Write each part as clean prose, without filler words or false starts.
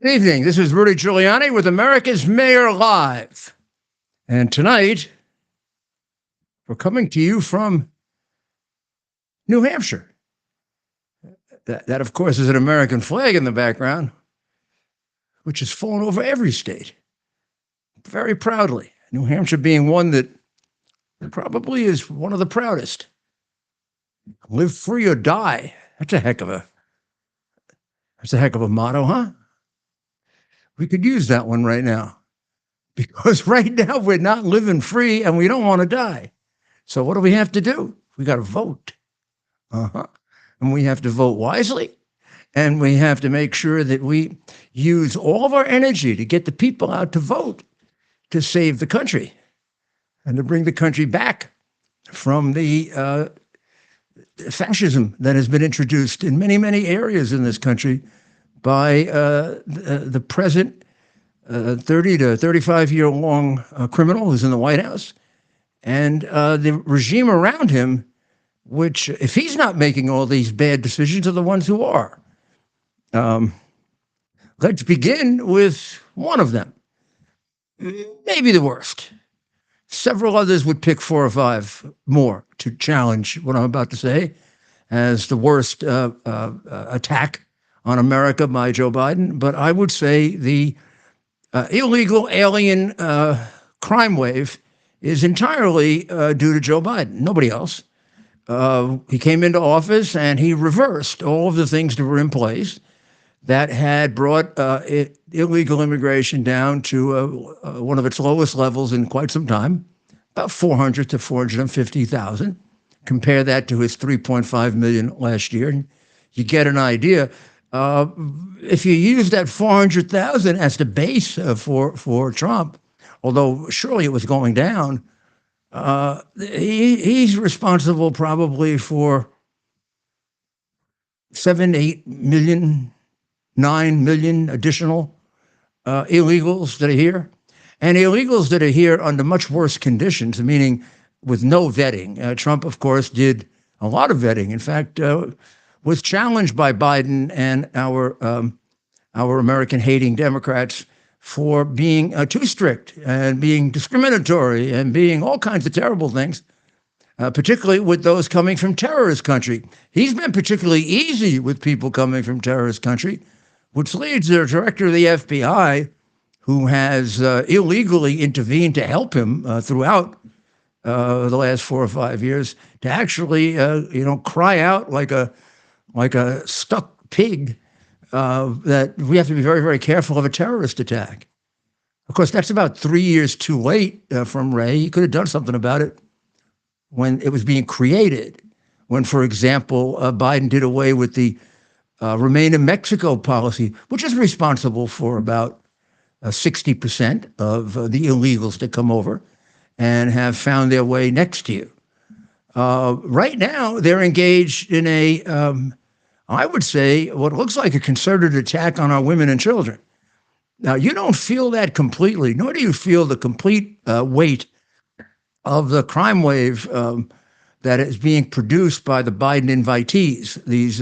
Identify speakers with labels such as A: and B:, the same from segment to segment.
A: Good evening. This is Rudy Giuliani with America's Mayor Live. And tonight, we're coming to you from New Hampshire. That, of course, is an American flag in the background, which has flown over every state very proudly. New Hampshire being one that probably is one of the proudest. Live free or die. That's a heck of a motto, huh? We could use that one right now, because right now we're not living free and we don't want to die. So what do we have to do? We got to vote. And we have to vote wisely. And we have to make sure that we use all of our energy to get the people out to vote to save the country and to bring the country back from the fascism that has been introduced in many, many areas in this country by the present 30 to 35-year-long criminal who's in the White House, and the regime around him, which, if he's not making all these bad decisions, are the ones who are. Let's begin with one of them, maybe the worst. Several others would pick 4 or 5 more to challenge what I'm about to say as the worst attack on America by Joe Biden. But I would say the illegal alien crime wave is entirely due to Joe Biden, nobody else. He came into office and he reversed all of the things that were in place that had brought illegal immigration down to one of its lowest levels in quite some time, about 400 to 450,000. Compare that to his 3.5 million last year, and you get an idea. If you use that 400,000 as the base for Trump, although surely it was going down, he's responsible probably for 7, 8 million, 9 million additional illegals that are here, and illegals that are here under much worse conditions, meaning with no vetting. Trump, of course, did a lot of vetting. In fact, was challenged by Biden and our American-hating Democrats for being too strict and being discriminatory and being all kinds of terrible things, particularly with those coming from terrorist country. He's been particularly easy with people coming from terrorist country, which leads the director of the FBI, who has illegally intervened to help him throughout the last 4 or 5 years, to actually, cry out like a stuck pig that we have to be very, very careful of a terrorist attack. Of course, that's about 3 years too late from Ray. He could have done something about it when it was being created. When, for example, Biden did away with the Remain in Mexico policy, which is responsible for about 60% of the illegals that come over and have found their way next to you. Right now, they're engaged in I would say, what looks like a concerted attack on our women and children. Now, you don't feel that completely, nor do you feel the complete weight of the crime wave that is being produced by the Biden invitees, these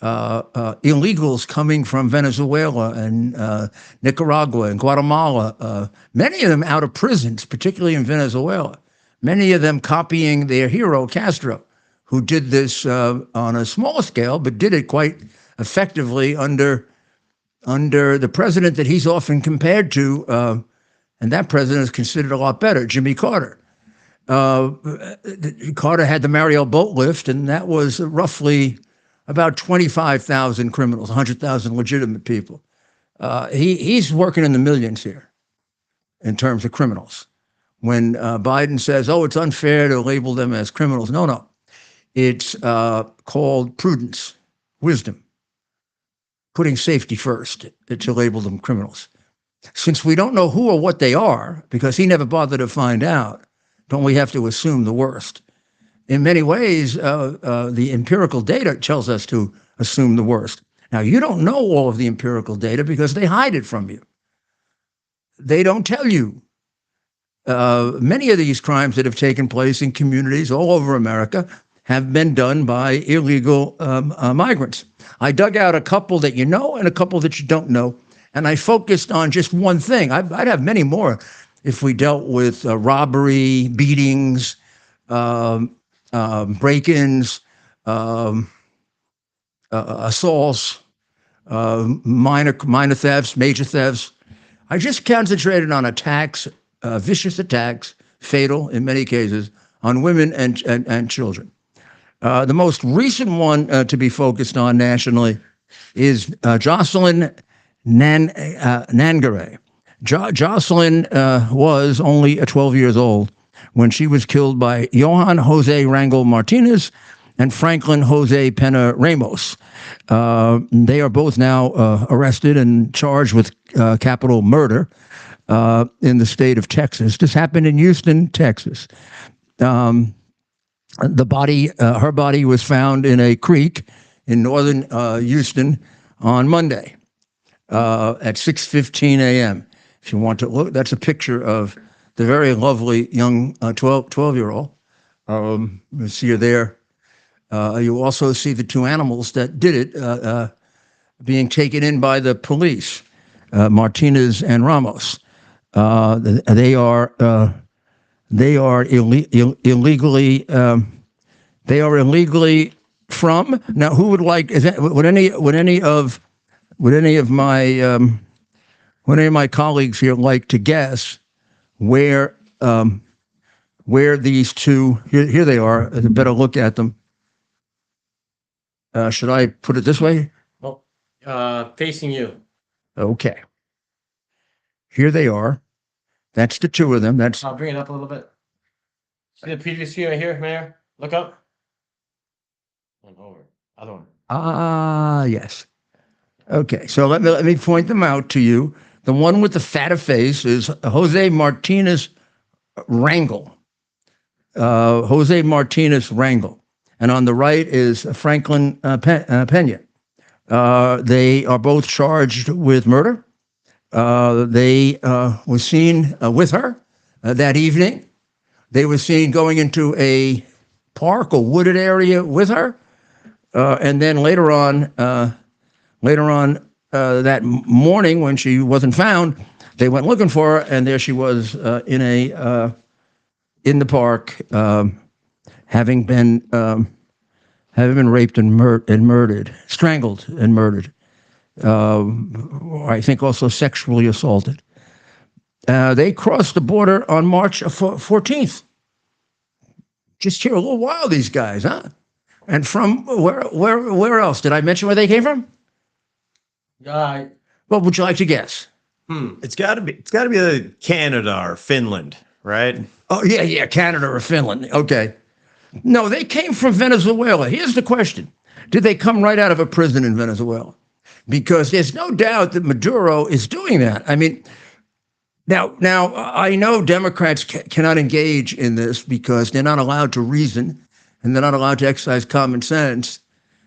A: illegals coming from Venezuela and Nicaragua and Guatemala, many of them out of prisons, particularly in Venezuela, many of them copying their hero, Castro, who did this on a small scale, but did it quite effectively under the president that he's often compared to, and that president is considered a lot better, Jimmy Carter. Carter had the Mariel boat lift, and that was roughly about 25,000 criminals, 100,000 legitimate people. He's working in the millions here in terms of criminals. When Biden says, it's unfair to label them as criminals, no. It's called prudence, wisdom, putting safety first to label them criminals. Since we don't know who or what they are, because he never bothered to find out, don't we have to assume the worst? In many ways, the empirical data tells us to assume the worst. Now, you don't know all of the empirical data because they hide it from you. They don't tell you. Many of these crimes that have taken place in communities all over America have been done by illegal migrants. I dug out a couple that you know and a couple that you don't know, and I focused on just one thing. I'd have many more if we dealt with robbery, beatings, break-ins, assaults, minor thefts, major thefts. I just concentrated on attacks, vicious attacks, fatal in many cases, on women and children. The most recent one to be focused on nationally is Jocelyn Nangare. Jocelyn was only 12 years old when she was killed by Johan Jose Rangel Martinez and Franklin Jose Pena Ramos. They are both now arrested and charged with capital murder in the state of Texas. This happened in Houston, Texas. The body, her body, was found in a creek in northern Houston on Monday at 6:15 a.m. If you want to look, that's a picture of the very lovely young 12-year-old. You see her there. You also see the two animals that did it being taken in by the police, Martinez and Ramos. They are illegally. They are illegally from. Now, who would like? Is that would any of my colleagues here like to guess where these two? Here they are. A better look at them. Should I put it this way?
B: Well, facing you.
A: Okay. Here they are. That's the two of them. That's.
B: I'll bring it up a little bit. See the previous view right here, Mayor? Look up. One over. Other one.
A: Ah, yes. Okay, so let me point them out to you. The one with the fatter face is Jose Martinez Rangel. Jose Martinez Rangel. And on the right is Franklin Pena. They are both charged with murder. They were seen with her that evening. They were seen going into a park or wooded area with her. And then later on that morning when she wasn't found, they went looking for her, and there she was in the park, having been raped and murdered, strangled and murdered. I think also sexually assaulted. They crossed the border on March 14th. Just here a little while, these guys, huh? And from where else? Did I mention where they came from? What would you like to guess?
C: It's got to be Canada or Finland, right?
A: Oh, yeah, Canada or Finland. Okay. No, they came from Venezuela. Here's the question. Did they come right out of a prison in Venezuela? Because there's no doubt that Maduro is doing that. I mean, now I know Democrats cannot engage in this because they're not allowed to reason and they're not allowed to exercise common sense.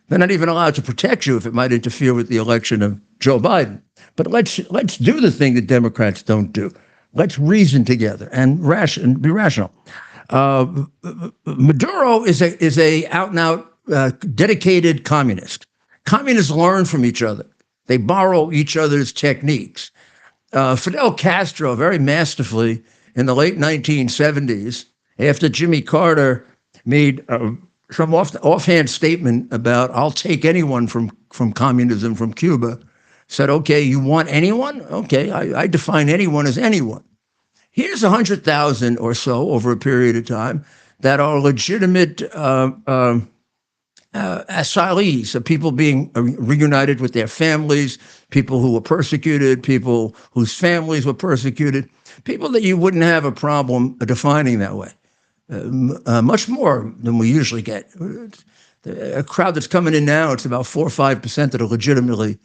A: They're not even allowed to protect you if it might interfere with the election of Joe Biden. But let's do the thing that Democrats don't do. Let's reason together and be rational. Maduro is a out and out dedicated communist. Communists learn from each other. They borrow each other's techniques. Fidel Castro, very masterfully, in the late 1970s, after Jimmy Carter made some offhand statement about "I'll take anyone from communism, from Cuba," said, "Okay, you want anyone? Okay, I define anyone as anyone. Here's 100,000 or so over a period of time that are legitimate asylees, of people being reunited with their families, people who were persecuted, people whose families were persecuted, people that you wouldn't have a problem defining that way. Much more than we usually get. A crowd that's coming in now, it's about 4 or 5% that are legitimately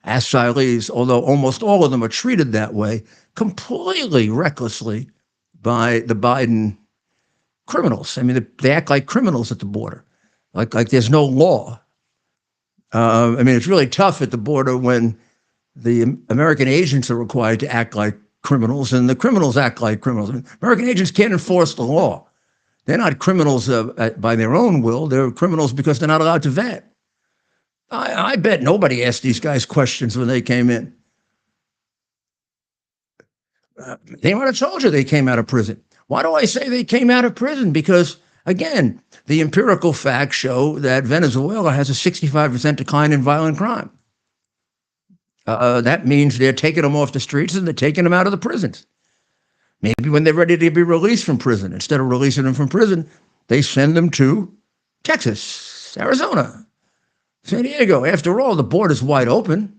A: asylees, although almost all of them are treated that way completely recklessly by the Biden criminals. I mean, they act like criminals at the border, like there's no law. I mean, it's really tough at the border when the American agents are required to act like criminals and the criminals act like criminals. I mean, American agents can't enforce the law. They're not criminals by their own will. They're criminals because they're not allowed to vet. I bet nobody asked these guys questions when they came in. They might have told you they came out of prison. Why do I say they came out of prison? Because, again, the empirical facts show that Venezuela has a 65% decline in violent crime. That means they're taking them off the streets and they're taking them out of the prisons. Maybe when they're ready to be released from prison, instead of releasing them from prison, they send them to Texas, Arizona, San Diego. After all, the border's wide open.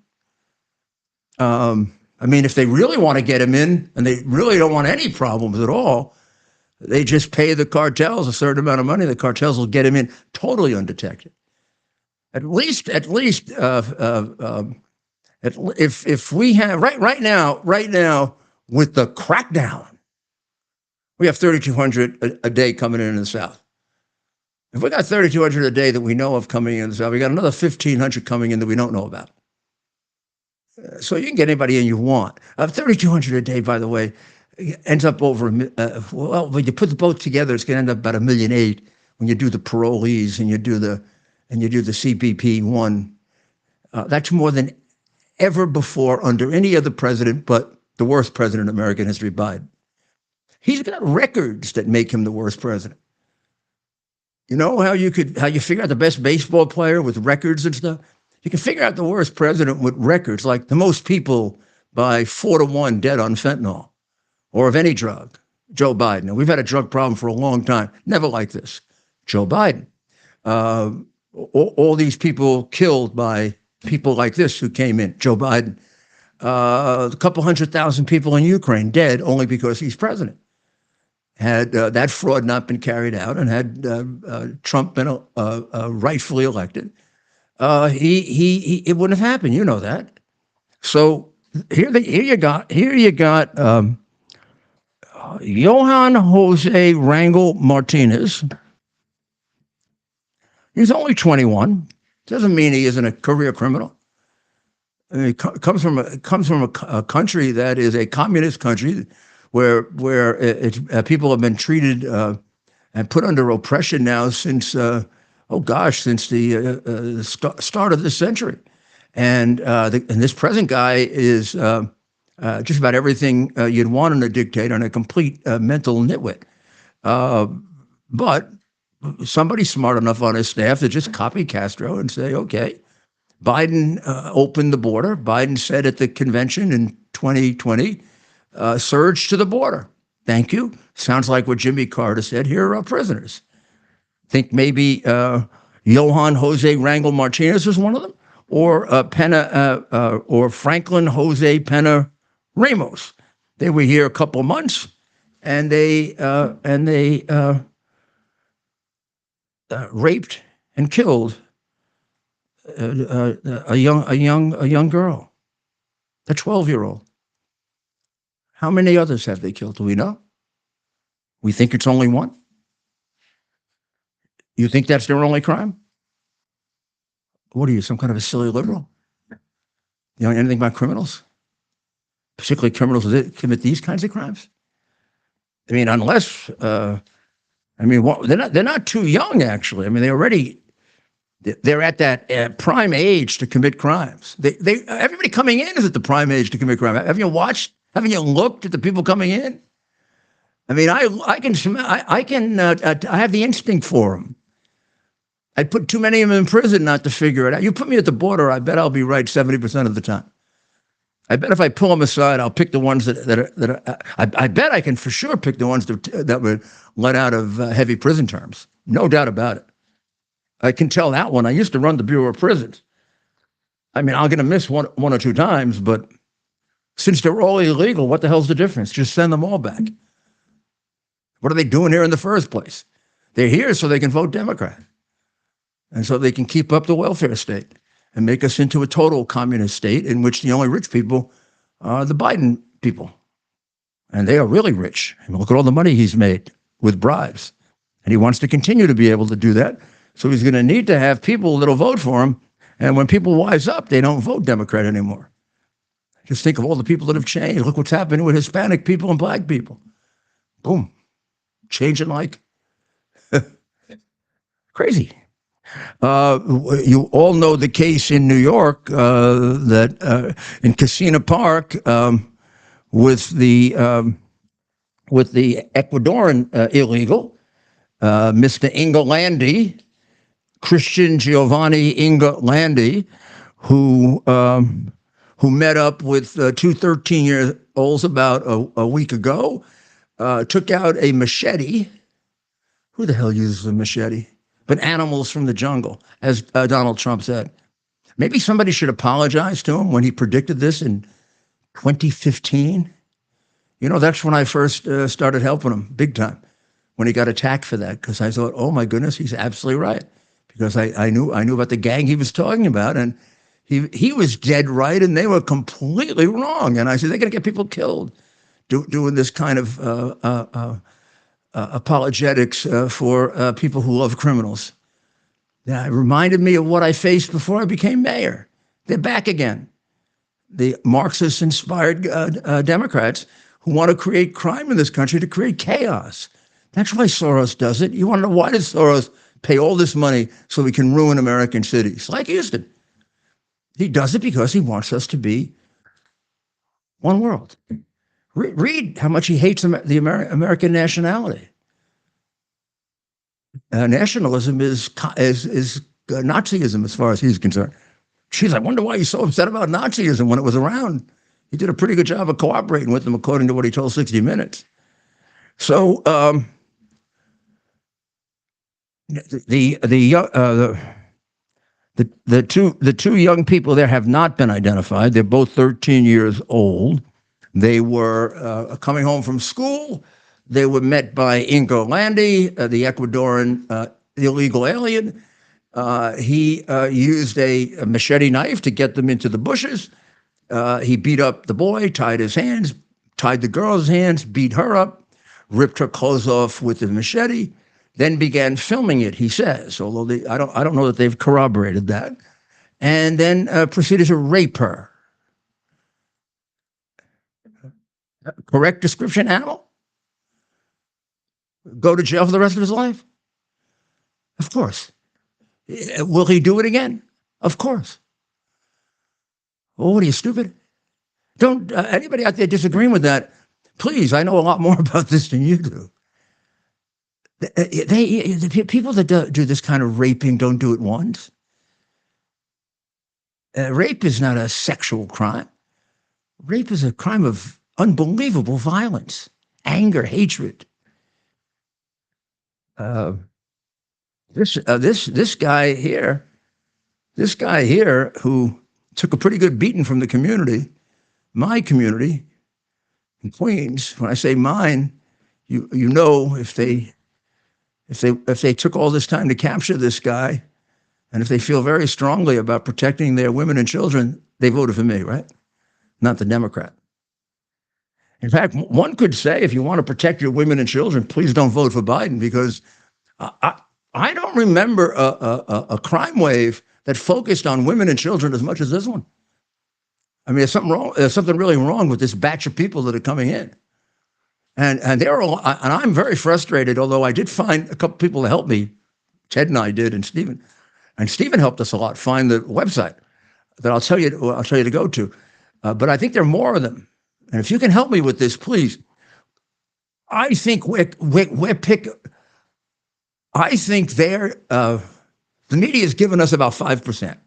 A: I mean, if they really want to get them in and they really don't want any problems at all, they just pay the cartels a certain amount of money. The cartels will get them in totally undetected. At least, if we have right now with the crackdown, we have 3,200 a day coming in the South. If we got 3,200 a day that we know of coming in the South, we got another 1,500 coming in that we don't know about. So you can get anybody in you want. 3,200 a day, by the way, ends up over. Well, when you put the both together, it's going to end up about $1.8 million when you do the parolees and you do the CBP one. That's more than ever before under any other president, but the worst president in American history, Biden. He's got records that make him the worst president. You know how you figure out the best baseball player with records and stuff? You can figure out the worst president with records, like the most people by 4-1 dead on fentanyl or of any drug, Joe Biden. And we've had a drug problem for a long time, never like this, Joe Biden. All these people killed by people like this who came in, Joe Biden. A couple 100,000 people in Ukraine dead only because he's president. Had that fraud not been carried out and had Trump been rightfully elected, it wouldn't have happened. You know that. So here you got Johan Jose Rangel Martinez. He's only 21. Doesn't mean he isn't a career criminal. I mean, he comes from a country that is a communist country where people have been treated and put under oppression now since since the start of this century, and this present guy is just about everything you'd want in a dictator and a complete mental nitwit. But somebody smart enough on his staff to just copy Castro and say, okay, Biden opened the border. Biden said at the convention in 2020, surge to the border. Thank you. Sounds like what Jimmy Carter said. Here are prisoners. Think maybe Johan Jose Rangel Martinez was one of them, or or Franklin Jose Pena Ramos. They were here a couple of months, and they raped and killed a young girl, a 12-year-old. How many others have they killed? Do we know? We think it's only one. You think that's their only crime? What are you, some kind of a silly liberal? You know anything about criminals? Particularly criminals that commit these kinds of crimes? I mean, unless, they're not too young, actually. I mean, they're at that prime age to commit crimes. Everybody coming in is at the prime age to commit crime. Have you watched? Haven't you looked at the people coming in? I mean, I have the instinct for them. I'd put too many of them in prison not to figure it out. You put me at the border, I bet I'll be right 70% of the time. I bet if I pull them aside, I'll pick the ones that I bet I can for sure pick the ones that were let out of heavy prison terms. No doubt about it. I can tell that one. I used to run the Bureau of Prisons. I mean, I'm going to miss one or two times, but since they're all illegal, what the hell's the difference? Just send them all back. What are they doing here in the first place? They're here so they can vote Democrat. And so they can keep up the welfare state and make us into a total communist state in which the only rich people are the Biden people. And they are really rich. I mean, look at all the money he's made with bribes. And he wants to continue to be able to do that. So he's going to need to have people that'll vote for him. And when people wise up, they don't vote Democrat anymore. Just think of all the people that have changed. Look what's happening with Hispanic people and black people. Boom. Changing like Crazy. You all know the case in New York that in Casino Park with the Ecuadorian illegal, Mr. Inga Landi, Christian Giovanni Inga Landi, who met up with two 13-year-olds about a week ago, took out a machete. Who the hell uses a machete? But animals from the jungle, as Donald Trump said. Maybe somebody should apologize to him when he predicted this in 2015. You know, that's when I first started helping him big time, when he got attacked for that, because I thought, oh my goodness, he's absolutely right. Because I knew about the gang he was talking about, and he was dead right, and they were completely wrong. And I said, they're going to get people killed doing this kind of apologetics for people who love criminals. Yeah, it reminded me of what I faced before I became mayor. They're back again. The Marxist-inspired Democrats who want to create crime in this country to create chaos. That's why Soros does it. You want to know why does Soros pay all this money so we can ruin American cities, like Houston? He does it because he wants us to be one world. Read how much he hates the American nationality. Nationalism is Nazism as far as he's concerned. Jeez, I wonder why he's so upset about Nazism when it was around. He did a pretty good job of cooperating with them, according to what he told 60 Minutes. So the two young people there have not been identified. They're both 13 years old. They were coming home from school. They were met by Ingo Landi, the Ecuadorian illegal alien. He used a machete knife to get them into the bushes. He beat up the boy, tied his hands, tied the girl's hands, beat her up, ripped her clothes off with the machete, then began filming it, he says, although I don't know that they've corroborated that, and then proceeded to rape her. Correct description, animal? Go to jail for the rest of his life? Of course. Will he do it again? Of course. Oh, what are you, stupid? Don't anybody out there disagreeing with that? Please, I know a lot more about this than you do. The people that do this kind of raping don't do it once. Rape is not a sexual crime. Rape is a crime of unbelievable violence, anger, hatred. This guy here who took a pretty good beating from the community, my community in Queens. When I say mine, you know, if they took all this time to capture this guy, and if they feel very strongly about protecting their women and children, they voted for me, right? Not the Democrat. In fact, one could say, if you want to protect your women and children, please don't vote for Biden, because I don't remember a crime wave that focused on women and children as much as this one. I mean, there's something wrong. There's something really wrong with this batch of people that are coming in, and I'm very frustrated. Although I did find a couple people to help me, Ted and I did, and Stephen helped us a lot find the website that I'll tell you to go to. But I think there are more of them, and if you can help me with this, please. I think I think the media has given us about 5%.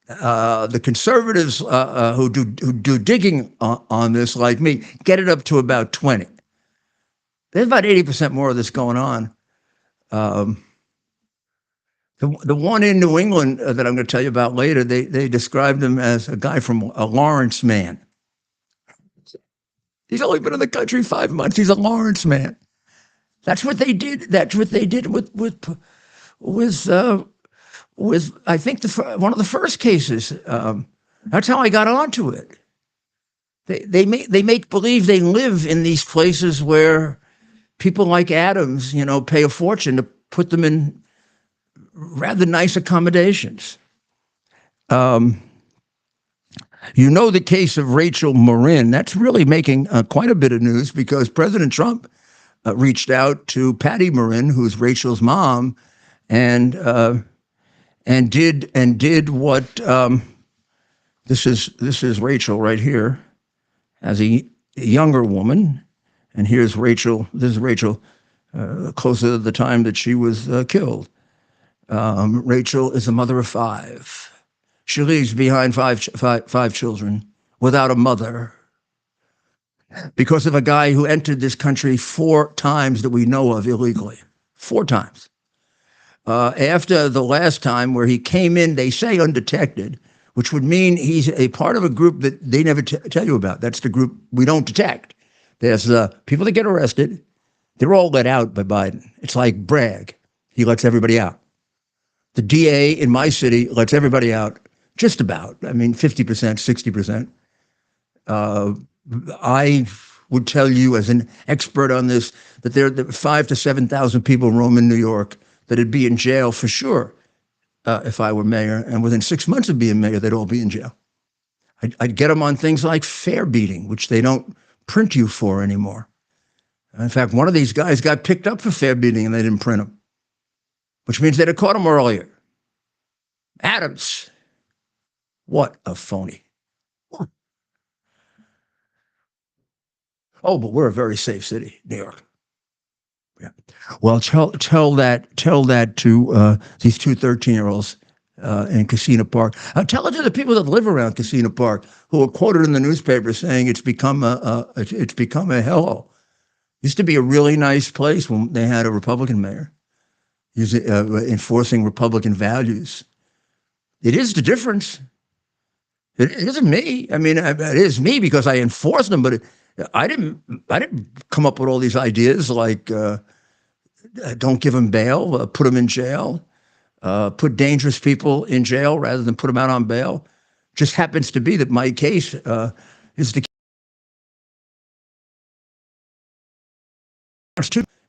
A: The conservatives who do digging on this, like me, get it up to about 20. There's about 80% more of this going on. The one in New England that I'm going to tell you about later, they described him as a guy from a Lawrence man. He's only been in the country 5 months. He's a Lawrence man. That's what they did. That's what they did with I think one of the first cases. That's how I got onto it. They make believe they live in these places where people like Adams, pay a fortune to put them in rather nice accommodations. The case of Rachel Marin. That's really making quite a bit of news, because President Trump reached out to Patty Marin, who's Rachel's mom, and did what this is Rachel right here as a younger woman, and here's Rachel. This is Rachel closer to the time that she was killed. Rachel is a mother of 5. She leaves behind five children without a mother because of a guy who entered this country 4 times that we know of illegally. 4 times. After the last time where he came in, they say undetected, which would mean he's a part of a group that they never tell you about. That's the group we don't detect. There's people that get arrested. They're all let out by Biden. It's like Bragg. He lets everybody out. The DA in my city lets everybody out, just about. I mean, 50%, 60%. I would tell you as an expert on this that there are 5,000 to 7,000 people roam in New York that'd be in jail for sure if I were mayor. And within 6 months of being mayor, they'd all be in jail. I'd get them on things like fare beating, which they don't print you for anymore. In fact, one of these guys got picked up for fare beating and they didn't print him, which means they'd have caught him earlier. Adams, what a phony. Oh, but we're a very safe city, New York. Yeah. Well, tell that to these 2 13-year-olds in Casino Park. Tell it to the people that live around Casino Park who are quoted in the newspaper saying it's become a hellhole. Used to be a really nice place when they had a Republican mayor, enforcing Republican values. It is the difference. It isn't me. I mean, it is me because I enforce them, but I didn't come up with all these ideas like don't give them bail, put them in jail, put dangerous people in jail rather than put them out on bail. Just happens to be that my case is the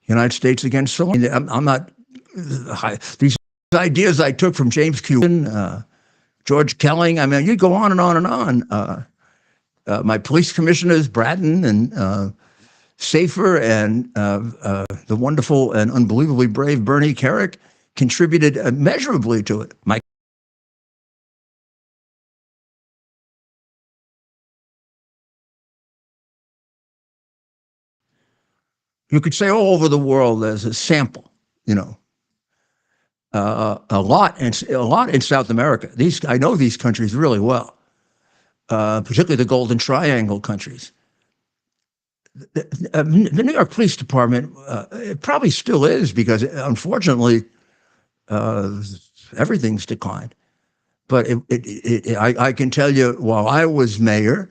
A: United States against Somalia. I'm not these ideas I took from James Q. George Kelling. I mean, you go on and on and on. My police commissioners, Bratton and Safer, and the wonderful and unbelievably brave Bernie Kerik contributed immeasurably to it. You could say all over the world there's a sample, a lot in South America. I know these countries really well, particularly the Golden Triangle countries. The New York Police Department, it probably still is because, unfortunately, everything's declined. But I can tell you, while I was mayor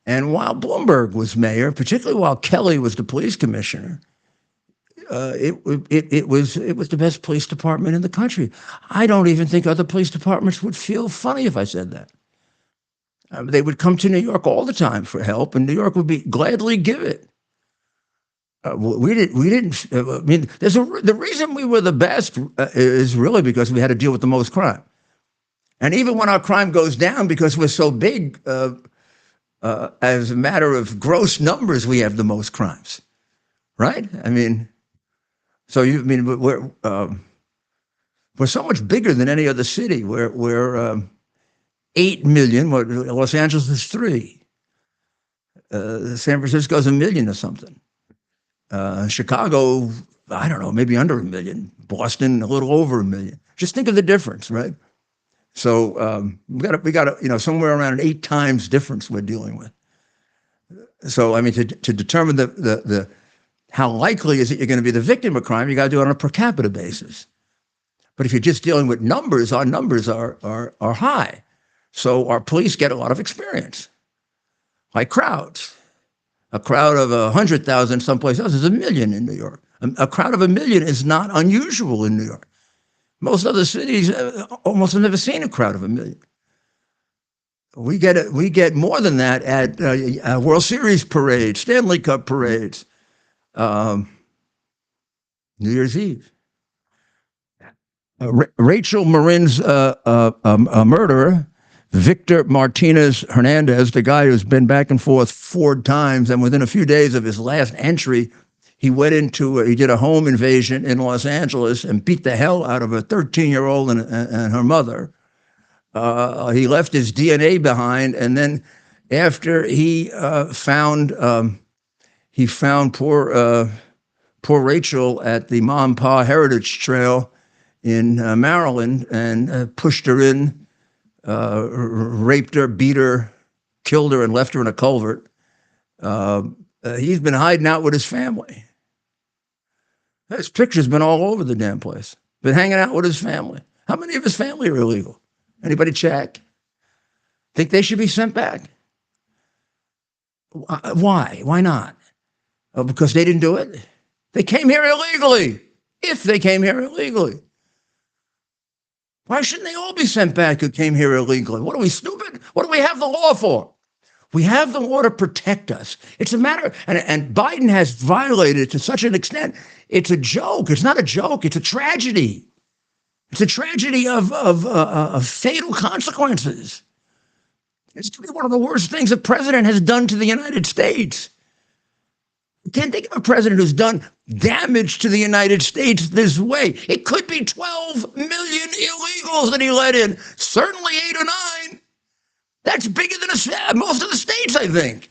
A: and while Bloomberg was mayor, particularly while Kelly was the police commissioner, it was the best police department in the country. I don't even think other police departments would feel funny if I said that. They would come to New York all the time for help, and New York would gladly give it. We didn't. I mean, the reason we were the best is really because we had to deal with the most crime, and even when our crime goes down, because we're so big, as a matter of gross numbers, we have the most crimes, right? I mean, we're so much bigger than any other city. We're 8 million. Los Angeles is 3. San Francisco's 1 million or something. Chicago, I don't know, maybe under 1 million. Boston, a little over 1 million. Just think of the difference, right? So we got somewhere around an 8 times difference we're dealing with. So I mean, to determine the how likely is it you're going to be the victim of crime, you got to do it on a per capita basis. But if you're just dealing with numbers, our numbers are high. So our police get a lot of experience, like crowds. A crowd of 100,000 someplace else is 1 million in New York. A crowd of 1 million is not unusual in New York. Most other cities almost have never seen a crowd of 1 million. We get more than that at World Series parades, Stanley Cup parades, New Year's Eve. Rachel Marin's murderer, Victor Martinez Hernandez, the guy who's been back and forth 4 times, and within a few days of his last entry, he he did a home invasion in Los Angeles and beat the hell out of a 13-year-old and her mother. He left his DNA behind, and then after he found poor Rachel at the Mom and Pa Heritage Trail in Maryland and pushed her in, raped her, beat her, killed her, and left her in a culvert. He's been hiding out with his family. His picture's been all over the damn place. Been hanging out with his family. How many of his family are illegal? Anybody check? Think they should be sent back? Why? Why not? Because they didn't do it? They came here illegally. If they came here illegally. Why shouldn't they all be sent back who came here illegally? What are we, stupid? What do we have the law for? We have the law to protect us. It's a matter, and Biden has violated it to such an extent. It's a joke. It's not a joke. It's a tragedy. It's a tragedy of fatal consequences. It's one of the worst things a president has done to the United States. You can't think of a president who's done damage to the United States this way. It could be 12 million illegals that he let in, certainly 8 or 9. That's bigger than most of the states, I think.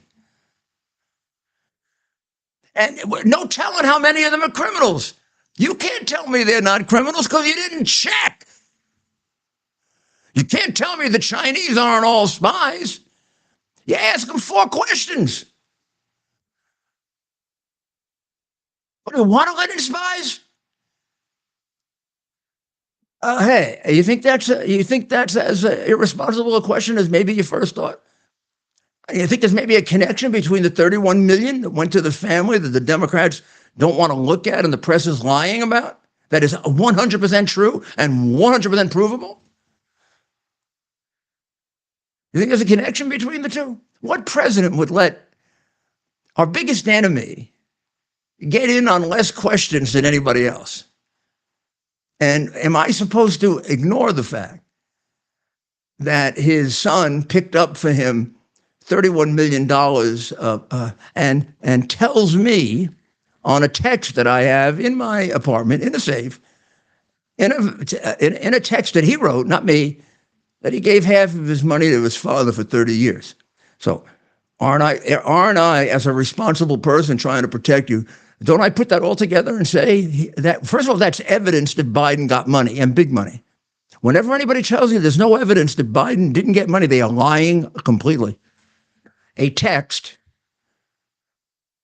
A: And no telling how many of them are criminals. You can't tell me they're not criminals because you didn't check. You can't tell me the Chinese aren't all spies. You ask them 4 questions. What, do you want to let in spies? Hey, you think that's as irresponsible a question as maybe you first thought? You think there's maybe a connection between the 31 million that went to the family that the Democrats don't want to look at and the press is lying about? That is 100% true and 100% provable? You think there's a connection between the two? What president would let our biggest enemy get in on less questions than anybody else? And am I supposed to ignore the fact that his son picked up for him $31 million and tells me on a text that I have in my apartment in a safe, in a text that he wrote, not me, that he gave half of his money to his father for 30 years. So aren't I, as a responsible person trying to protect you, don't I put that all together and say that, first of all, that's evidence that Biden got money and big money. Whenever anybody tells you there's no evidence that Biden didn't get money, they are lying completely. A text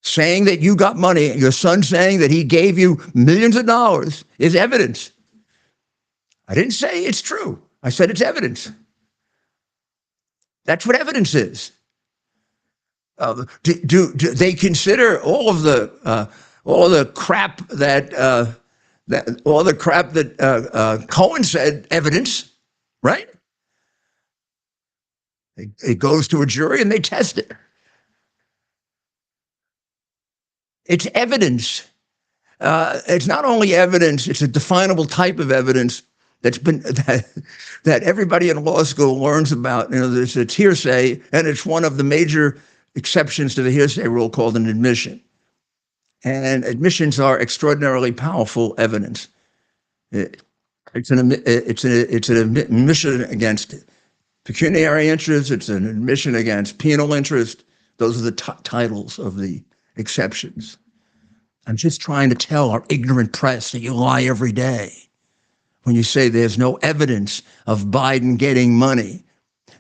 A: saying that you got money, your son saying that he gave you millions of dollars is evidence. I didn't say it's true. I said it's evidence. That's what evidence is. Do they consider all the crap that Cohen said evidence, right? It goes to a jury and they test it. It's evidence. It's not only evidence; it's a definable type of evidence that everybody in law school learns about. You know, it's hearsay, and it's one of the major exceptions to the hearsay rule called an admission. And admissions are extraordinarily powerful evidence. It's an admission against pecuniary interest. It's an admission against penal interest. Those are the titles of the exceptions. I'm just trying to tell our ignorant press that you lie every day when you say there's no evidence of Biden getting money.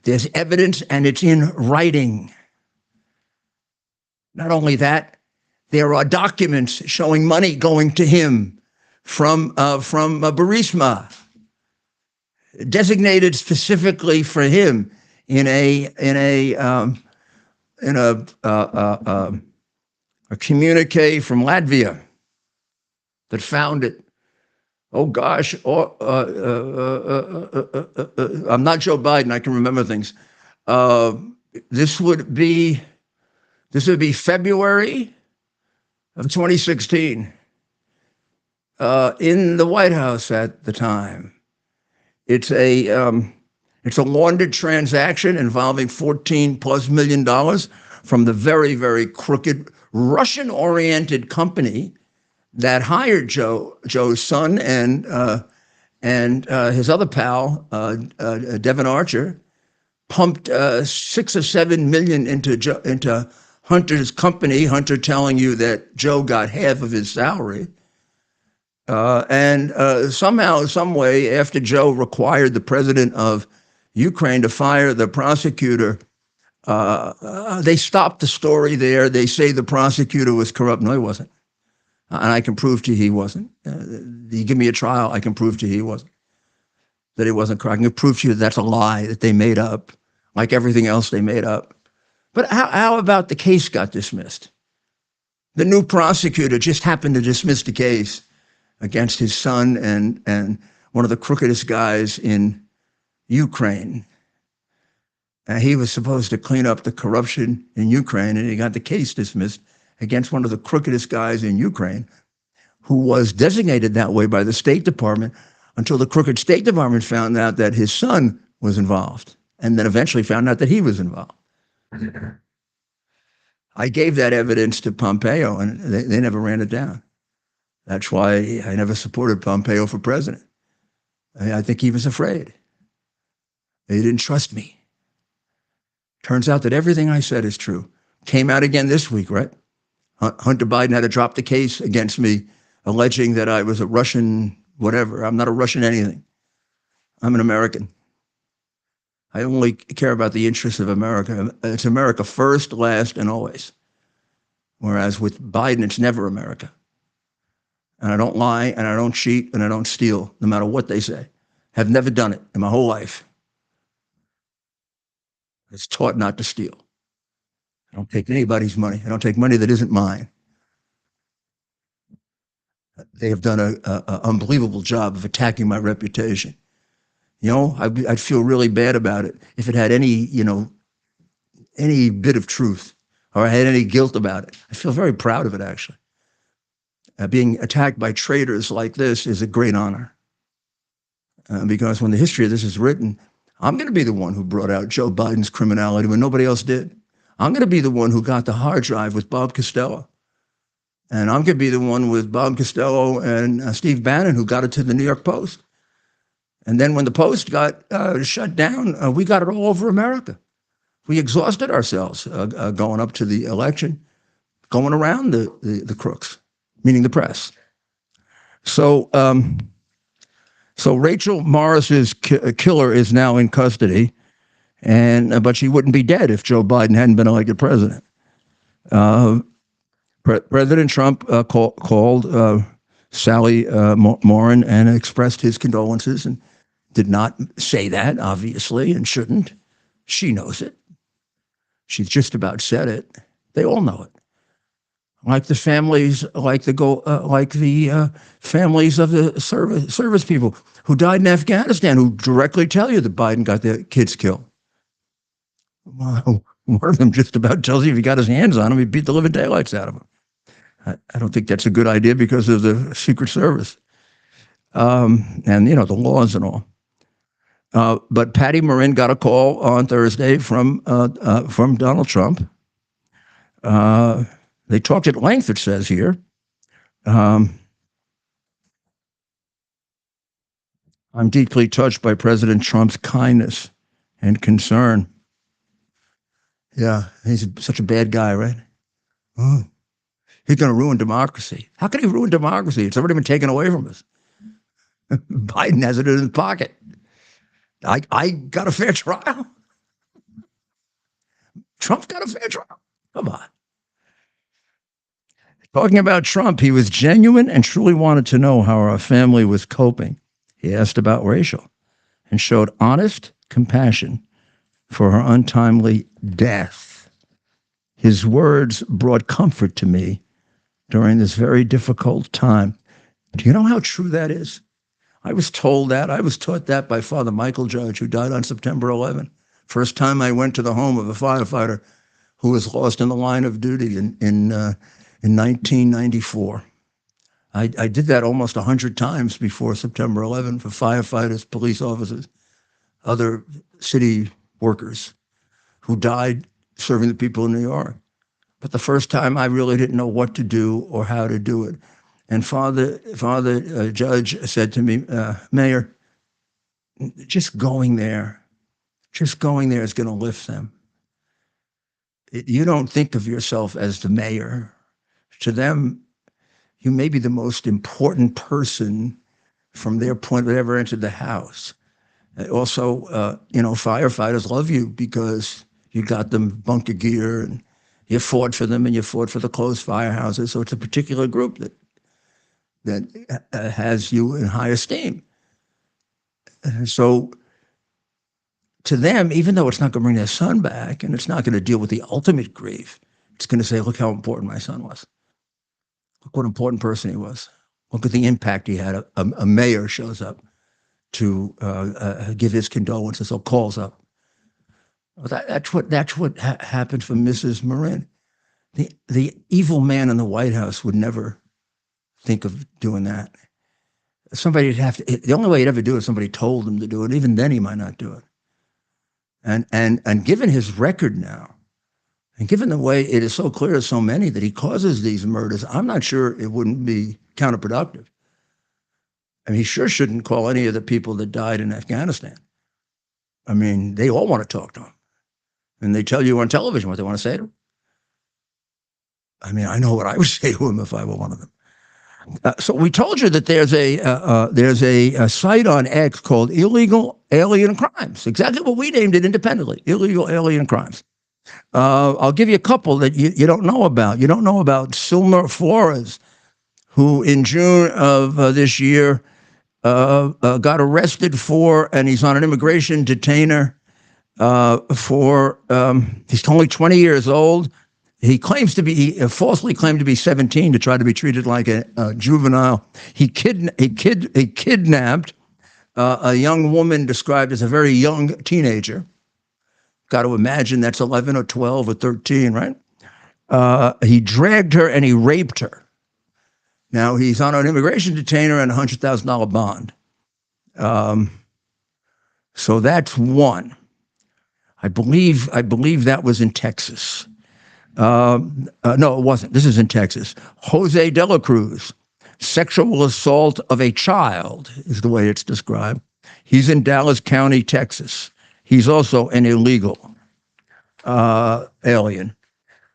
A: There's evidence, and it's in writing. Not only that, there are documents showing money going to him from Burisma, designated specifically for him in a communique from Latvia that found it. Oh gosh, I'm not Joe Biden. I can remember things. This would be February of 2016 in the White House at the time. It's a laundered transaction involving $14+ million from the very, very crooked Russian-oriented company that hired Joe's son and his other pal, Devin Archer, pumped 6 or 7 million into Hunter's company. Hunter telling you that Joe got half of his salary. And somehow, some way, after Joe required the president of Ukraine to fire the prosecutor, they stopped the story there. They say the prosecutor was corrupt. No, he wasn't. And I can prove to you he wasn't. You give me a trial, I can prove to you he wasn't. That he wasn't corrupt. I can prove to you that that's a lie that they made up, like everything else they made up. But how about the case got dismissed? The new prosecutor just happened to dismiss the case against his son and one of the crookedest guys in Ukraine. And he was supposed to clean up the corruption in Ukraine, and he got the case dismissed against one of the crookedest guys in Ukraine, who was designated that way by the State Department until the crooked State Department found out that his son was involved, and then eventually found out that he was involved. I gave that evidence to Pompeo, and they never ran it down. That's why I never supported Pompeo for president. I think he was afraid. He didn't trust me. Turns out that everything I said is true. Came out again this week, right? Hunter Biden had to drop the case against me, alleging that I was a Russian whatever. I'm not a Russian anything. I'm an American. I only care about the interests of America. It's America first, last, and always. Whereas with Biden, it's never America. And I don't lie, and I don't cheat, and I don't steal, no matter what they say. Have never done it in my whole life. I was taught not to steal. I don't take anybody's money. I don't take money that isn't mine. They have done an unbelievable job of attacking my reputation. You know, I'd feel really bad about it if it had any bit of truth or I had any guilt about it. I feel very proud of it, actually. Being attacked by traitors like this is a great honor. Because when the history of this is written, I'm going to be the one who brought out Joe Biden's criminality when nobody else did. I'm going to be the one who got the hard drive with Bob Costello. And I'm going to be the one with Bob Costello and Steve Bannon who got it to the New York Post. And then when the Post got shut down, we got it all over America. We exhausted ourselves going up to the election, going around the crooks, meaning the press. So Rachel Morris's killer is now in custody, but she wouldn't be dead if Joe Biden hadn't been elected president. President Trump called Sally Morin and expressed his condolences and did not say that, obviously, and shouldn't. She knows it. She's just about said it. They all know it. Like the families, like the families of the service people who died in Afghanistan, who directly tell you that Biden got their kids killed. Well, one of them just about tells you if he got his hands on him, he beat the living daylights out of him. I don't think that's a good idea because of the Secret Service and the laws and all. But Patty Marin got a call on Thursday from Donald Trump. They talked at length, it says here. I'm deeply touched by President Trump's kindness and concern. Yeah, he's such a bad guy, right? Oh, he's going to ruin democracy. How can he ruin democracy? It's already been taken away from us. Biden has it in his pocket. I got a fair trial. Trump got a fair trial. Come on. Talking about Trump, he was genuine and truly wanted to know how our family was coping. He asked about Rachel and showed honest compassion for her untimely death. His words brought comfort to me during this very difficult time. Do you know how true that is? I was told that. I was taught that by Father Michael Judge, who died on September 11. First time I went to the home of a firefighter who was lost in the line of duty in 1994. I did that almost 100 times before September 11 for firefighters, police officers, other city workers who died serving the people in New York. But the first time I really didn't know what to do or how to do it. And Father Judge said to me, Mayor, just going there is going to lift them. You don't think of yourself as the mayor. To them, you may be the most important person from their point that ever entered the house. Also, firefighters love you because you got them bunker gear and you fought for them and you fought for the closed firehouses. So it's a particular group that has you in high esteem. So to them, even though it's not going to bring their son back and it's not going to deal with the ultimate grief, it's going to say, look how important my son was. Look what an important person he was. Look at the impact he had. A mayor shows up to give his condolences or calls up. That's what happened for Mrs. Marin. The evil man in the White House would never think of doing that. Somebody'd have to. The only way he'd ever do it is somebody told him to do it. Even then, he might not do it. And given his record now, and given the way it is so clear to so many that he causes these murders, I'm not sure it wouldn't be counterproductive. I mean, he sure shouldn't call any of the people that died in Afghanistan. I mean, they all want to talk to him. And they tell you on television what they want to say to him. I mean, I know what I would say to him if I were one of them. So we told you that there's a site on X called Illegal Alien Crimes. Exactly what we named it independently, Illegal Alien Crimes. I'll give you a couple that you don't know about. You don't know about Silmer Flores, who in June of this year got arrested for, and he's on an immigration detainer for, he's only 20 years old. He falsely claimed to be 17 to try to be treated like a juvenile. He kidnapped a young woman described as a very young teenager. Got to imagine that's 11 or 12 or 13, right? He dragged her and he raped her. Now he's on an immigration detainer and a $100,000 bond. So that's one. I believe that was in Texas. No, it wasn't. This is in Texas. Jose de la Cruz, sexual assault of a child is the way it's described. He's in Dallas County, Texas. He's also an illegal alien.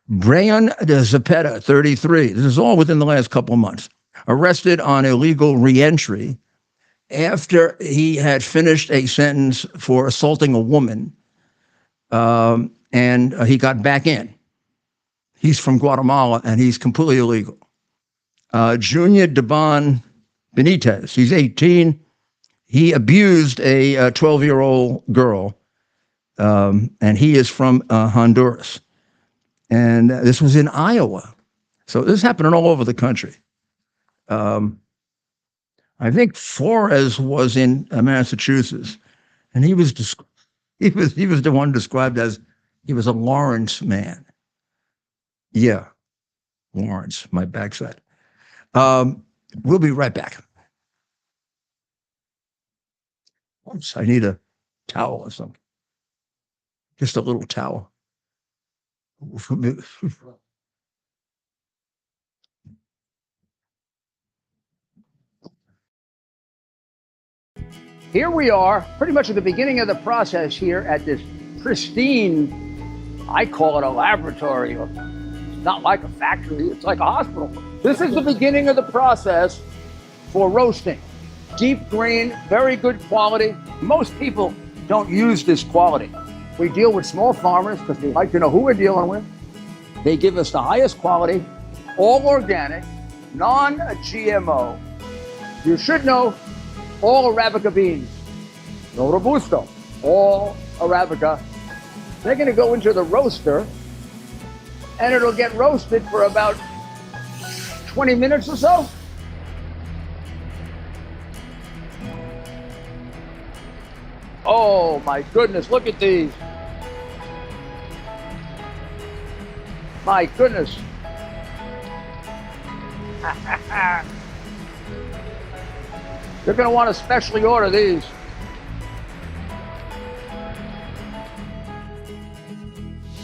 A: Brian de Zapeta, 33. This is all within the last couple of months. Arrested on illegal reentry after he had finished a sentence for assaulting a woman, and he got back in. He's from Guatemala, and he's completely illegal. Junior Debon Benitez, he's 18. He abused a 12-year-old girl, and he is from Honduras. And this was in Iowa. So this is happening all over the country. I think Flores was in Massachusetts, and he was the one described as he was a Lawrence man. Yeah, Lawrence, my backside. We'll be right back. Oops, I need a towel or something. Just a little towel.
D: Here we are, pretty much at the beginning of the process here at this pristine, I call it a laboratory. It's not like a factory, it's like a hospital. This is the beginning of the process for roasting. Deep grain, very good quality. Most people don't use this quality. We deal with small farmers because they like to know who we're dealing with. They give us the highest quality, all organic, non-GMO. You should know all Arabica beans, no Robusto, all Arabica. They're going to go into the roaster, and it'll get roasted for about 20 minutes or so. Oh my goodness, look at these. My goodness. You're going to want to specially order these.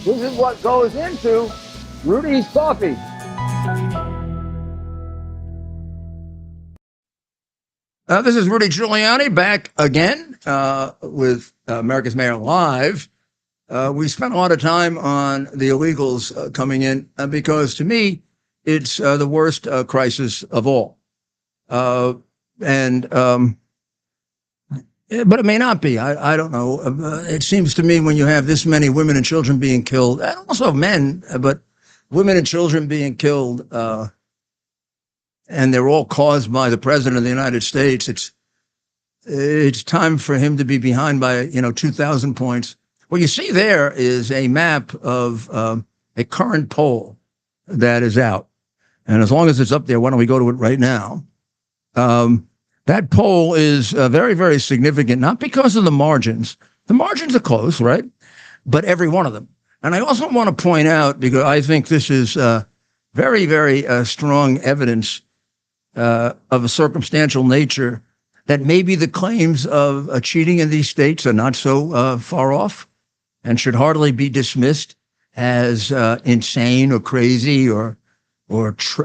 D: This is what goes into Rudy's coffee.
A: This is Rudy Giuliani back again with America's Mayor Live. We spent a lot of time on the illegals coming in because, to me, it's the worst crisis of all. But it may not be. I don't know. It seems to me when you have this many women and children being killed, and also men, but women and children being killed, and they're all caused by the president of the United States, it's time for him to be behind by 2,000 points. What you see there is a map of a current poll that is out. And as long as it's up there, why don't we go to it right now? That poll is very, very significant, not because of the margins. The margins are close, right? But every one of them. And I also want to point out, because I think this is very, very strong evidence of a circumstantial nature, that maybe the claims of cheating in these states are not so far off and should hardly be dismissed as insane or crazy or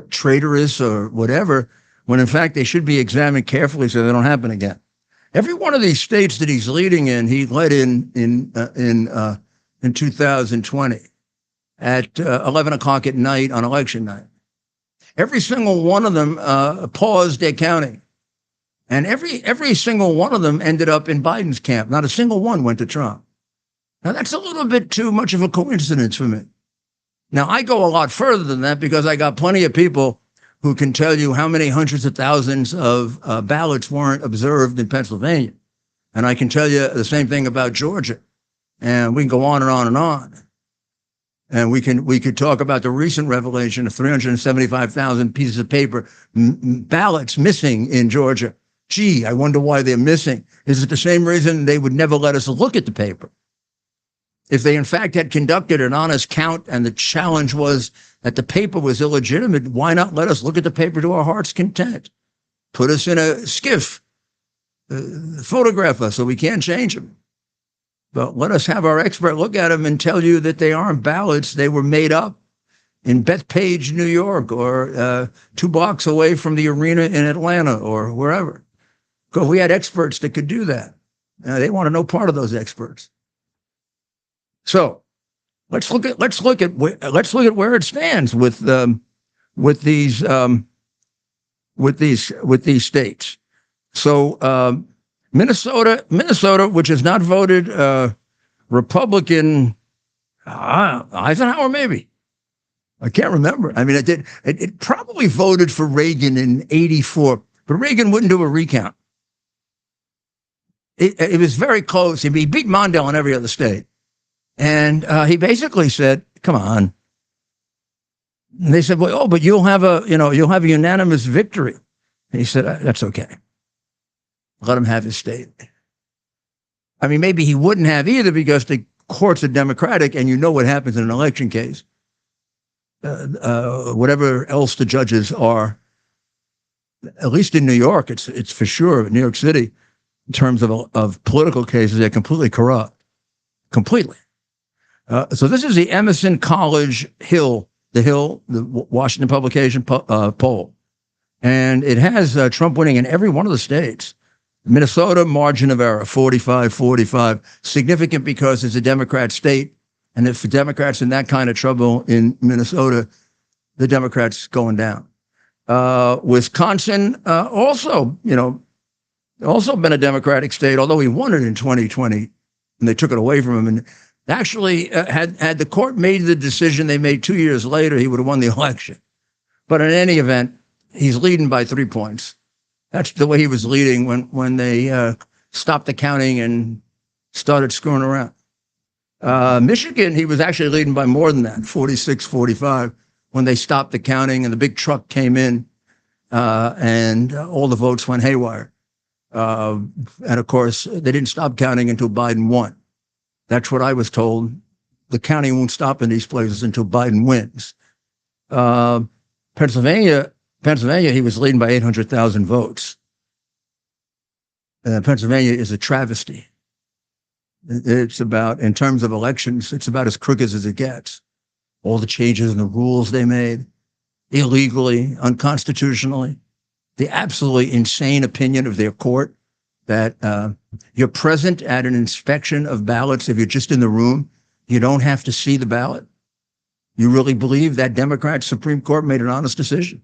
A: traitorous or whatever, when in fact they should be examined carefully so they don't happen again. Every one of these states that he's leading in, he led in 2020 at 11 o'clock at night on election night. Every single one of them paused their counting. And every single one of them ended up in Biden's camp. Not a single one went to Trump. Now, that's a little bit too much of a coincidence for me. Now, I go a lot further than that because I got plenty of people who can tell you how many hundreds of thousands of ballots weren't observed in Pennsylvania. And I can tell you the same thing about Georgia. And we can go on and on and on. And we could talk about the recent revelation of 375,000 pieces of paper, ballots missing in Georgia. Gee, I wonder why they're missing. Is it the same reason they would never let us look at the paper? If they, in fact, had conducted an honest count and the challenge was that the paper was illegitimate, why not let us look at the paper to our heart's content? Put us in a skiff, photograph us so we can't change them. But let us have our expert look at them and tell you that they aren't ballots. They were made up in Bethpage, New York, or 2 blocks away from the arena in Atlanta or wherever. Because we had experts that could do that. They want to know part of those experts. So let's look at where it stands with these states. So Minnesota, which has not voted Republican, Eisenhower maybe. I can't remember. I mean, it probably voted for Reagan in '84, but Reagan wouldn't do a recount. It was very close. He beat Mondale in every other state. And he basically said, come on. And they said, well, but you'll have a unanimous victory. And he said, that's okay. Let him have his state. I mean, maybe he wouldn't have either because the courts are democratic and you know what happens in an election case. Whatever else the judges are, at least in New York, it's for sure, New York City, in terms of political cases, they're completely corrupt. Completely. So this is the Emerson College Hill, the Washington publication poll. And it has Trump winning in every one of the states. Minnesota, margin of error, 45-45. Significant because it's a Democrat state. And if the Democrats in that kind of trouble in Minnesota, the Democrats going down. Wisconsin, also been a Democratic state, although he won it in 2020 and they took it away from him. And actually, had the court made the decision they made 2 years later, he would have won the election. But in any event, he's leading by 3 points. That's the way he was leading when they stopped the counting and started screwing around. Michigan, he was actually leading by more than that, 46-45, when they stopped the counting and the big truck came in and all the votes went haywire. And of course, they didn't stop counting until Biden won. That's what I was told. The counting won't stop in these places until Biden wins. Pennsylvania, he was leading by 800,000 votes. Pennsylvania is a travesty. It's about, in terms of elections, it's about as crooked as it gets. All the changes in the rules they made, illegally, unconstitutionally, the absolutely insane opinion of their court that you're present at an inspection of ballots if you're just in the room. You don't have to see the ballot. You really believe that Democrat Supreme Court made an honest decision?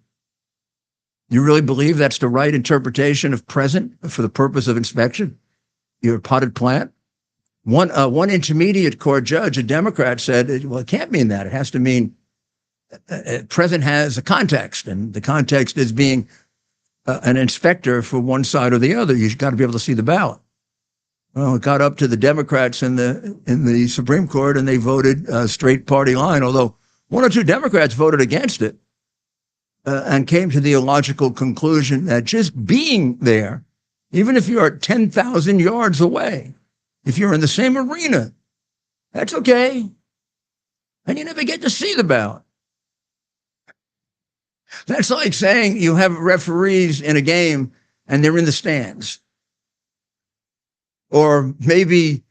A: You really believe that's the right interpretation of present for the purpose of inspection? You're a potted plant? One intermediate court judge, a Democrat, said, well, it can't mean that. It has to mean present has a context, and the context is being an inspector for one side or the other. You've got to be able to see the ballot. Well, it got up to the Democrats in the Supreme Court, and they voted straight party line, although one or two Democrats voted against it and came to the illogical conclusion that just being there, even if you're 10,000 yards away, if you're in the same arena, that's okay. And you never get to see the ballot. That's like saying you have referees in a game and they're in the stands. Or maybe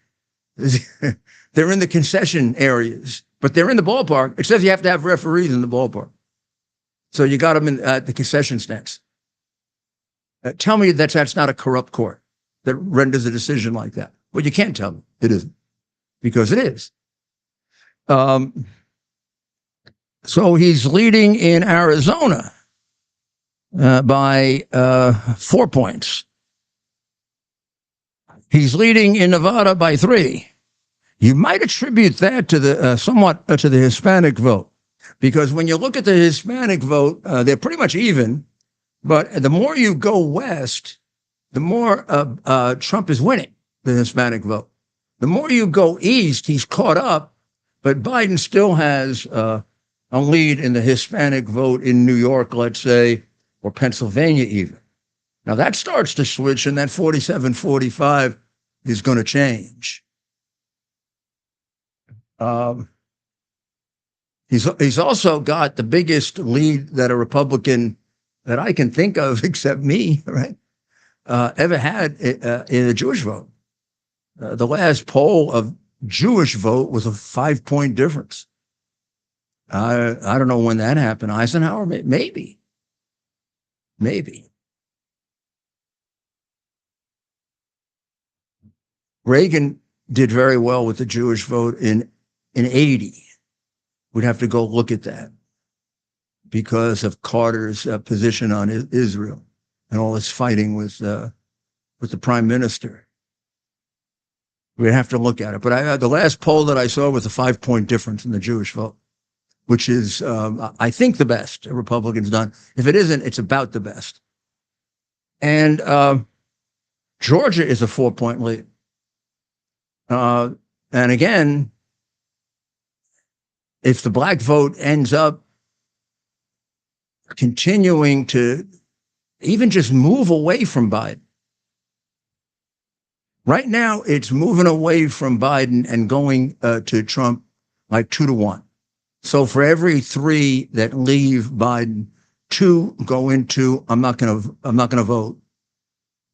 A: they're in the concession areas, but they're in the ballpark. It says you have to have referees in the ballpark. So you got them at the concession stands. Tell me that's not a corrupt court that renders a decision like that. Well, you can't tell me it isn't, because it is. So he's leading in Arizona by 4 points. He's leading in Nevada by 3. You might attribute that to the somewhat to the Hispanic vote, because when you look at the Hispanic vote, they're pretty much even. But the more you go west, the more Trump is winning the Hispanic vote. The more you go east, he's caught up, but Biden still has a lead in the Hispanic vote in New York, let's say, or Pennsylvania even. Now that starts to switch, and that 47-45 is going to change. He's also got the biggest lead that a Republican that I can think of, except me, right, ever had in a Jewish vote. The last poll of Jewish vote was a 5-point difference. I don't know when that happened. Eisenhower, maybe. Reagan did very well with the Jewish vote in 80. We'd have to go look at that because of Carter's position on Israel and all his fighting with the prime minister. We'd have to look at it. But the last poll that I saw was a 5-point difference in the Jewish vote, which is, I think, the best a Republican's done. If it isn't, it's about the best. And Georgia is a 4-point lead. And again, if the black vote ends up continuing to even just move away from Biden, right now it's moving away from Biden and going to Trump like 2-1. So for every 3 that leave Biden, 2 go into I'm not going to vote,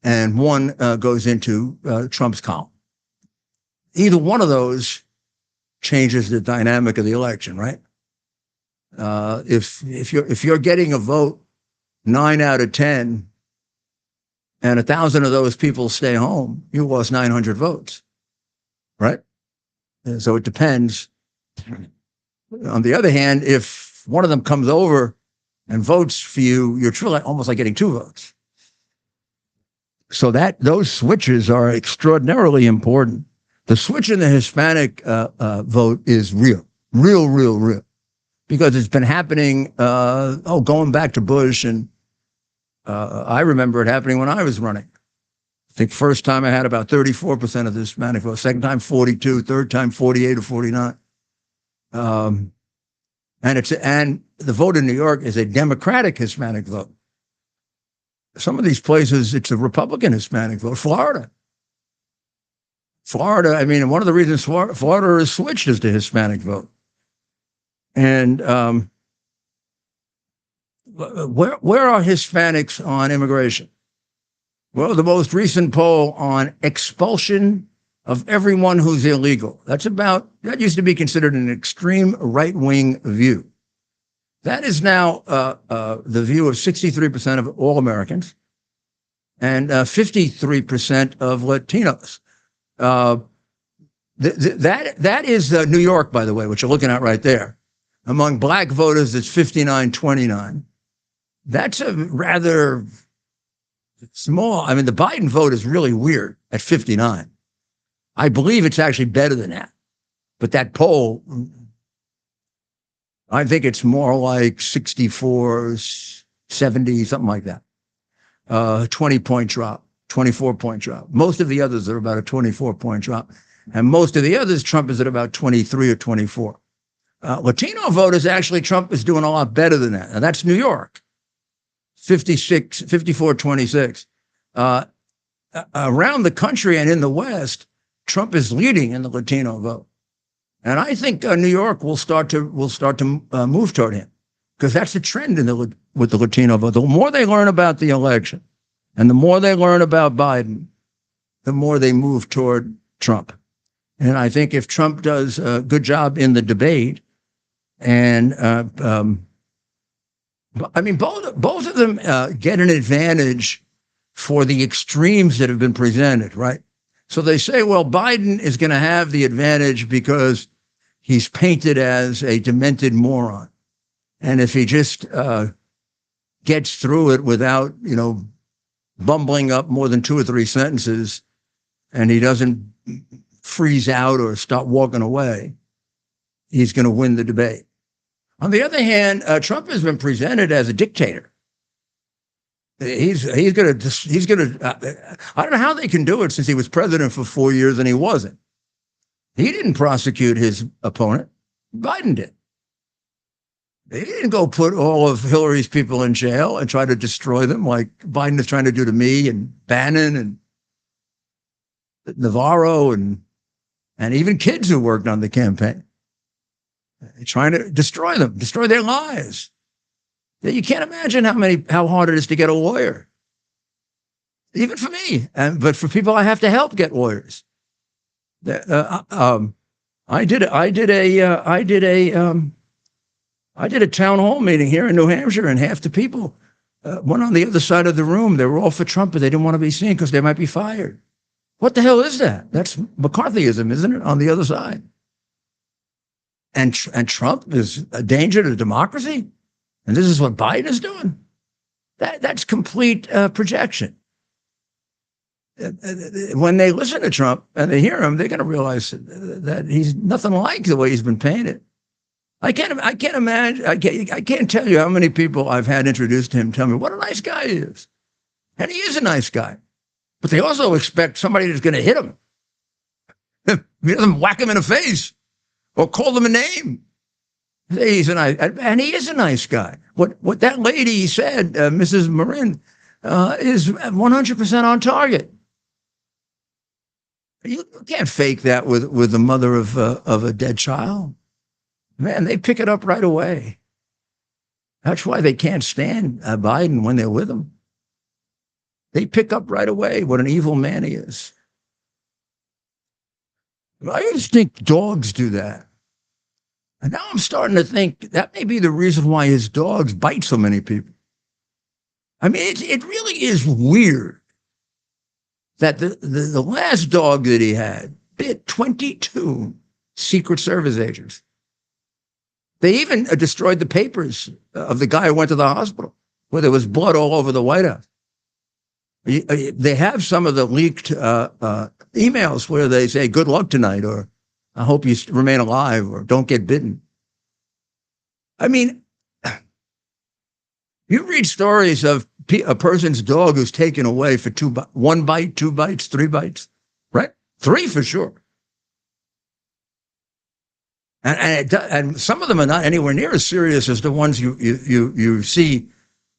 A: and 1 goes into Trump's column. Either one of those changes the dynamic of the election, right? If you're getting a vote 9 out of 10, and 1,000 of those people stay home, you lost 900 votes, right? And so it depends. On the other hand, if one of them comes over and votes for you, you're truly almost like getting 2 votes. So those switches are extraordinarily important. The switch in the Hispanic vote is real, because it's been happening, going back to Bush, and I remember it happening when I was running. I think first time I had about 34% of the Hispanic vote, second time 42, third time 48 or 49. And the vote in New York is a Democratic Hispanic vote. Some of these places, it's a Republican Hispanic vote. Florida, I mean, one of the reasons Florida is switched is the Hispanic vote. And where are Hispanics on immigration? Well, the most recent poll on expulsion of everyone who's illegal. That used to be considered an extreme right-wing view. That is now the view of 63% of all Americans and 53% of Latinos. That is New York, by the way, which you're looking at right there. Among black voters, it's 59-29. That's a rather small. I mean, the Biden vote is really weird at 59. I believe it's actually better than that. But that poll, I think it's more like 64, 70, something like that. 20-point drop, 24-point drop. Most of the others are about a 24-point drop. And most of the others, Trump is at about 23 or 24. Latino voters, actually, Trump is doing a lot better than that. And that's New York, 54-26. Around the country and in the West, Trump is leading in the Latino vote. And I think New York will start to move toward him, because that's the trend with the Latino vote. The more they learn about the election and the more they learn about Biden, the more they move toward Trump. And I think if Trump does a good job in the debate, and I mean, both of them get an advantage for the extremes that have been presented, right? So they say, well, Biden is going to have the advantage because he's painted as a demented moron. And if he just gets through it without, bumbling up more than 2 or 3 sentences, and he doesn't freeze out or start walking away, he's going to win the debate. On the other hand, Trump has been presented as a dictator. He's going to, I don't know how they can do it since he was president for 4 years and he wasn't. He didn't prosecute his opponent. Biden did. He didn't go put all of Hillary's people in jail and try to destroy them like Biden is trying to do to me and Bannon and Navarro and even kids who worked on the campaign. Trying to destroy them, destroy their lives. You can't imagine how hard it is to get a lawyer, even for me. But for people I have to help get lawyers. I did a town hall meeting here in New Hampshire, and half the people went on the other side of the room. They were all for Trump, but they didn't want to be seen because they might be fired. What the hell is that? That's McCarthyism, isn't it? On the other side. And Trump is a danger to democracy? And this is what Biden is doing? That's complete projection. When they listen to Trump and they hear him, they're going to realize that he's nothing like the way he's been painted. I can't imagine. I can't tell you how many people I've had introduced to him tell me what a nice guy he is. And he is a nice guy. But they also expect somebody that's going to hit him. He doesn't whack him in the face or call him a name. He's a nice, and he is a nice guy. What that lady said, Mrs. Marin, is 100% on target. You can't fake that with the mother of a dead child. Man, they pick it up right away. That's why they can't stand Biden when they're with him. They pick up right away what an evil man he is. I just think dogs do that. And now I'm starting to think that may be the reason why his dogs bite so many people. I mean, it really is weird that the last dog that he had bit 22 Secret Service agents. They even destroyed the papers of the guy who went to the hospital, where there was blood all over the White House. They have some of the leaked emails where they say, good luck tonight, or I hope you remain alive, or don't get bitten. I mean, you read stories of a person's dog who's taken away for 1 bite, 2 bites, 3 bites, right? 3 for sure. And some of them are not anywhere near as serious as the ones you see.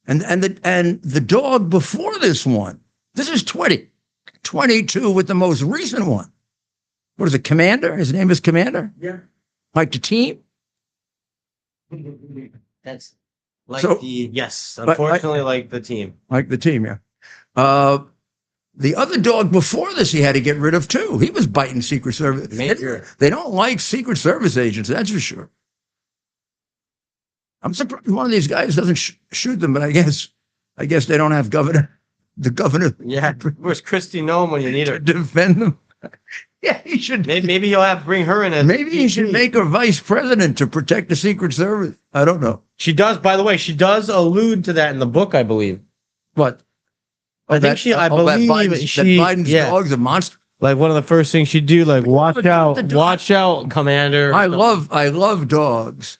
A: And the dog before this one, this is 22 with the most recent one. What is it, Commander? His name is Commander?
C: Yeah.
A: Like the team?
C: That's like
A: So-
C: yes, unfortunately, like the team.
A: Like the team, yeah. The other dog before this, he had to get rid of too. He was biting Secret Service.
B: Major.
A: They don't like Secret Service agents, that's for sure. I'm surprised one of these guys doesn't shoot them, but I guess they don't have the governor
B: Yeah. Where's Christy Nome when you need
A: to
B: her?
A: defend them. Yeah, he should.
B: Maybe you'll have to bring her in as
A: Maybe he should
B: VP.
A: make her vice president to protect the Secret Service. I don't know.
B: She does, by the way, she does allude to that in the book, I believe.
A: What?
B: I think
A: that
B: believe
A: Biden's
B: yeah.
A: dog's a monster.
B: Like one of the first things she'd do, like watch
A: but the
B: out,
A: dog-
B: watch out, Commander.
A: I love dogs.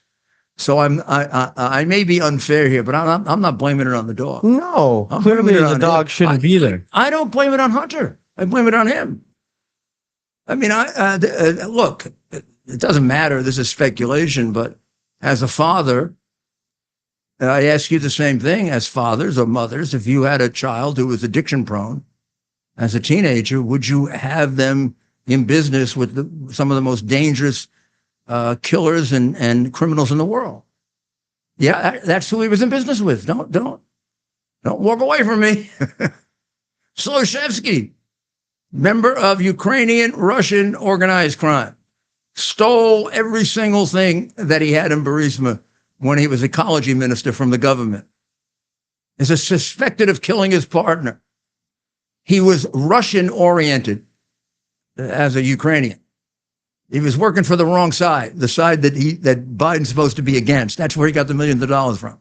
A: So I may be unfair here, but I'm not blaming it on the dog.
B: No,
A: I'm
B: clearly
A: blaming it
B: the
A: on
B: dog
A: him.
B: shouldn't be there.
A: I don't blame it on Hunter. I blame it on him. I mean, look, it doesn't matter. This is speculation, but as a father, I ask you the same thing as fathers or mothers. If you had a child who was addiction prone as a teenager, would you have them in business with some of the most dangerous killers and criminals in the world? Yeah, that's who he was in business with. Don't walk away from me. Sloshevsky, member of Ukrainian Russian organized crime, stole every single thing that he had in Burisma when he was ecology minister from the government. Is suspected of killing his partner. He was Russian oriented as a Ukrainian. He was working for the wrong side, the side that Biden's supposed to be against. That's where he got the millions of dollars from.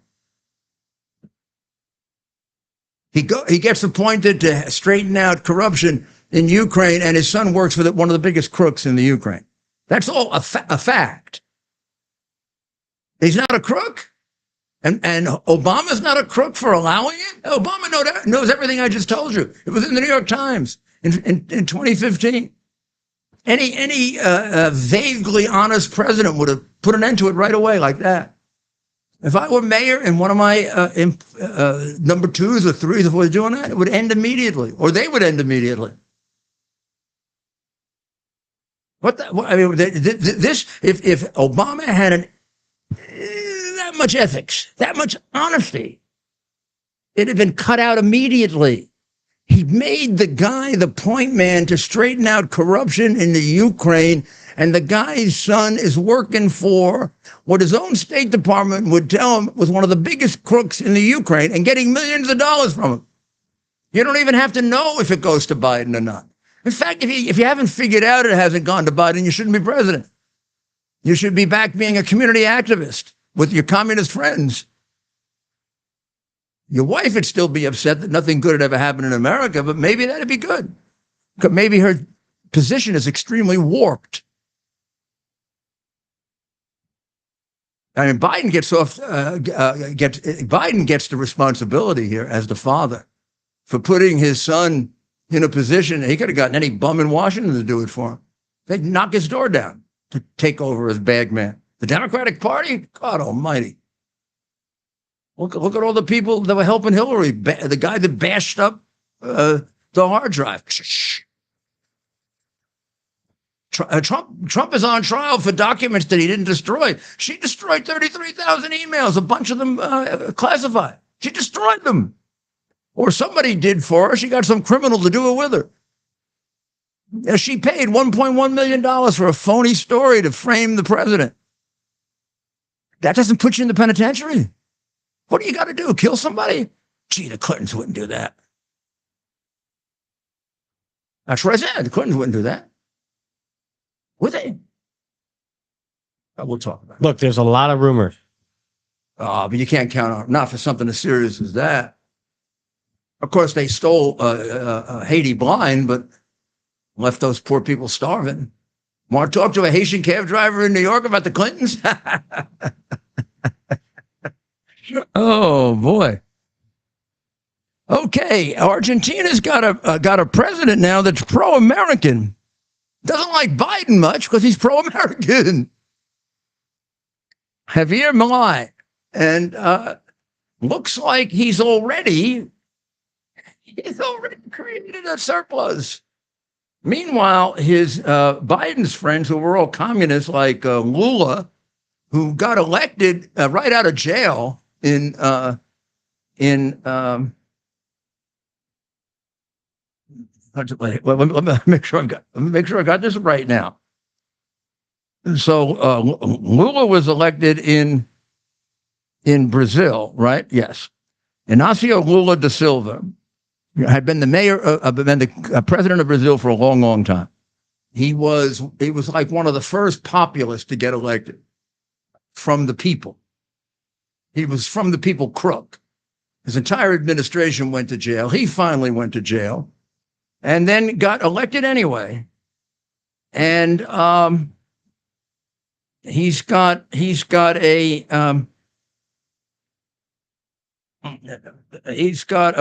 A: He gets appointed to straighten out corruption in Ukraine, and his son works for one of the biggest crooks in the Ukraine. That's all a fact. He's not a crook, and Obama's not a crook for allowing it. Obama knows everything I just told you. It was in the New York Times in 2015. Any vaguely honest president would have put an end to it right away like that. If I were mayor and one of my number twos or threes, if we were doing that, it would end immediately, or they would end immediately. I mean, if Obama had that much ethics, that much honesty, it'd have been cut out immediately. He made the guy the point man to straighten out corruption in the Ukraine, and the guy's son is working for what his own State Department would tell him was one of the biggest crooks in the Ukraine and getting millions of dollars from him. You don't even have to know if it goes to Biden or not. In fact, if you haven't figured out it hasn't gone to Biden, you shouldn't be president. You should be back being a community activist with your communist friends. Your wife would still be upset that nothing good had ever happened in America, but maybe that'd be good. Because maybe her position is extremely warped. I mean, Biden gets the responsibility here as the father for putting his son in a position. He could have gotten any bum in Washington to do it for him. They'd knock his door down to take over as bag man. The Democratic Party, God almighty. Look at all the people that were helping Hillary. The guy that bashed up the hard drive. Trump is on trial for documents that he didn't destroy. She destroyed 33,000 emails, a bunch of them classified. She destroyed them. Or somebody did for her. She got some criminal to do it with her. She paid $1.1 million for a phony story to frame the president. That doesn't put you in the penitentiary. What do you got to do? Kill somebody? Gee, the Clintons wouldn't do that. That's what I said. The Clintons wouldn't do that. Would they? We'll talk about it.
B: Look, there's a lot of rumors.
A: But you can't count on not for something as serious as that. Of course, they stole Haiti blind, but left those poor people starving. Want to talk to a Haitian cab driver in New York about the Clintons? Oh boy. Okay, Argentina's got a president now that's pro-American. Doesn't like Biden much because he's pro-American. Javier Milei, and looks like he's already created a surplus. Meanwhile, his Biden's friends, who were all communists like Lula, who got elected right out of jail in let me make sure I got this right now. So Lula was elected in Brazil, right? Yes. Inácio Lula da Silva had been the president of Brazil for a long, long time. He was like one of the first populists to get elected from the people. He was from the people crook. His entire administration went to jail. He finally went to jail and then got elected anyway. And he's got a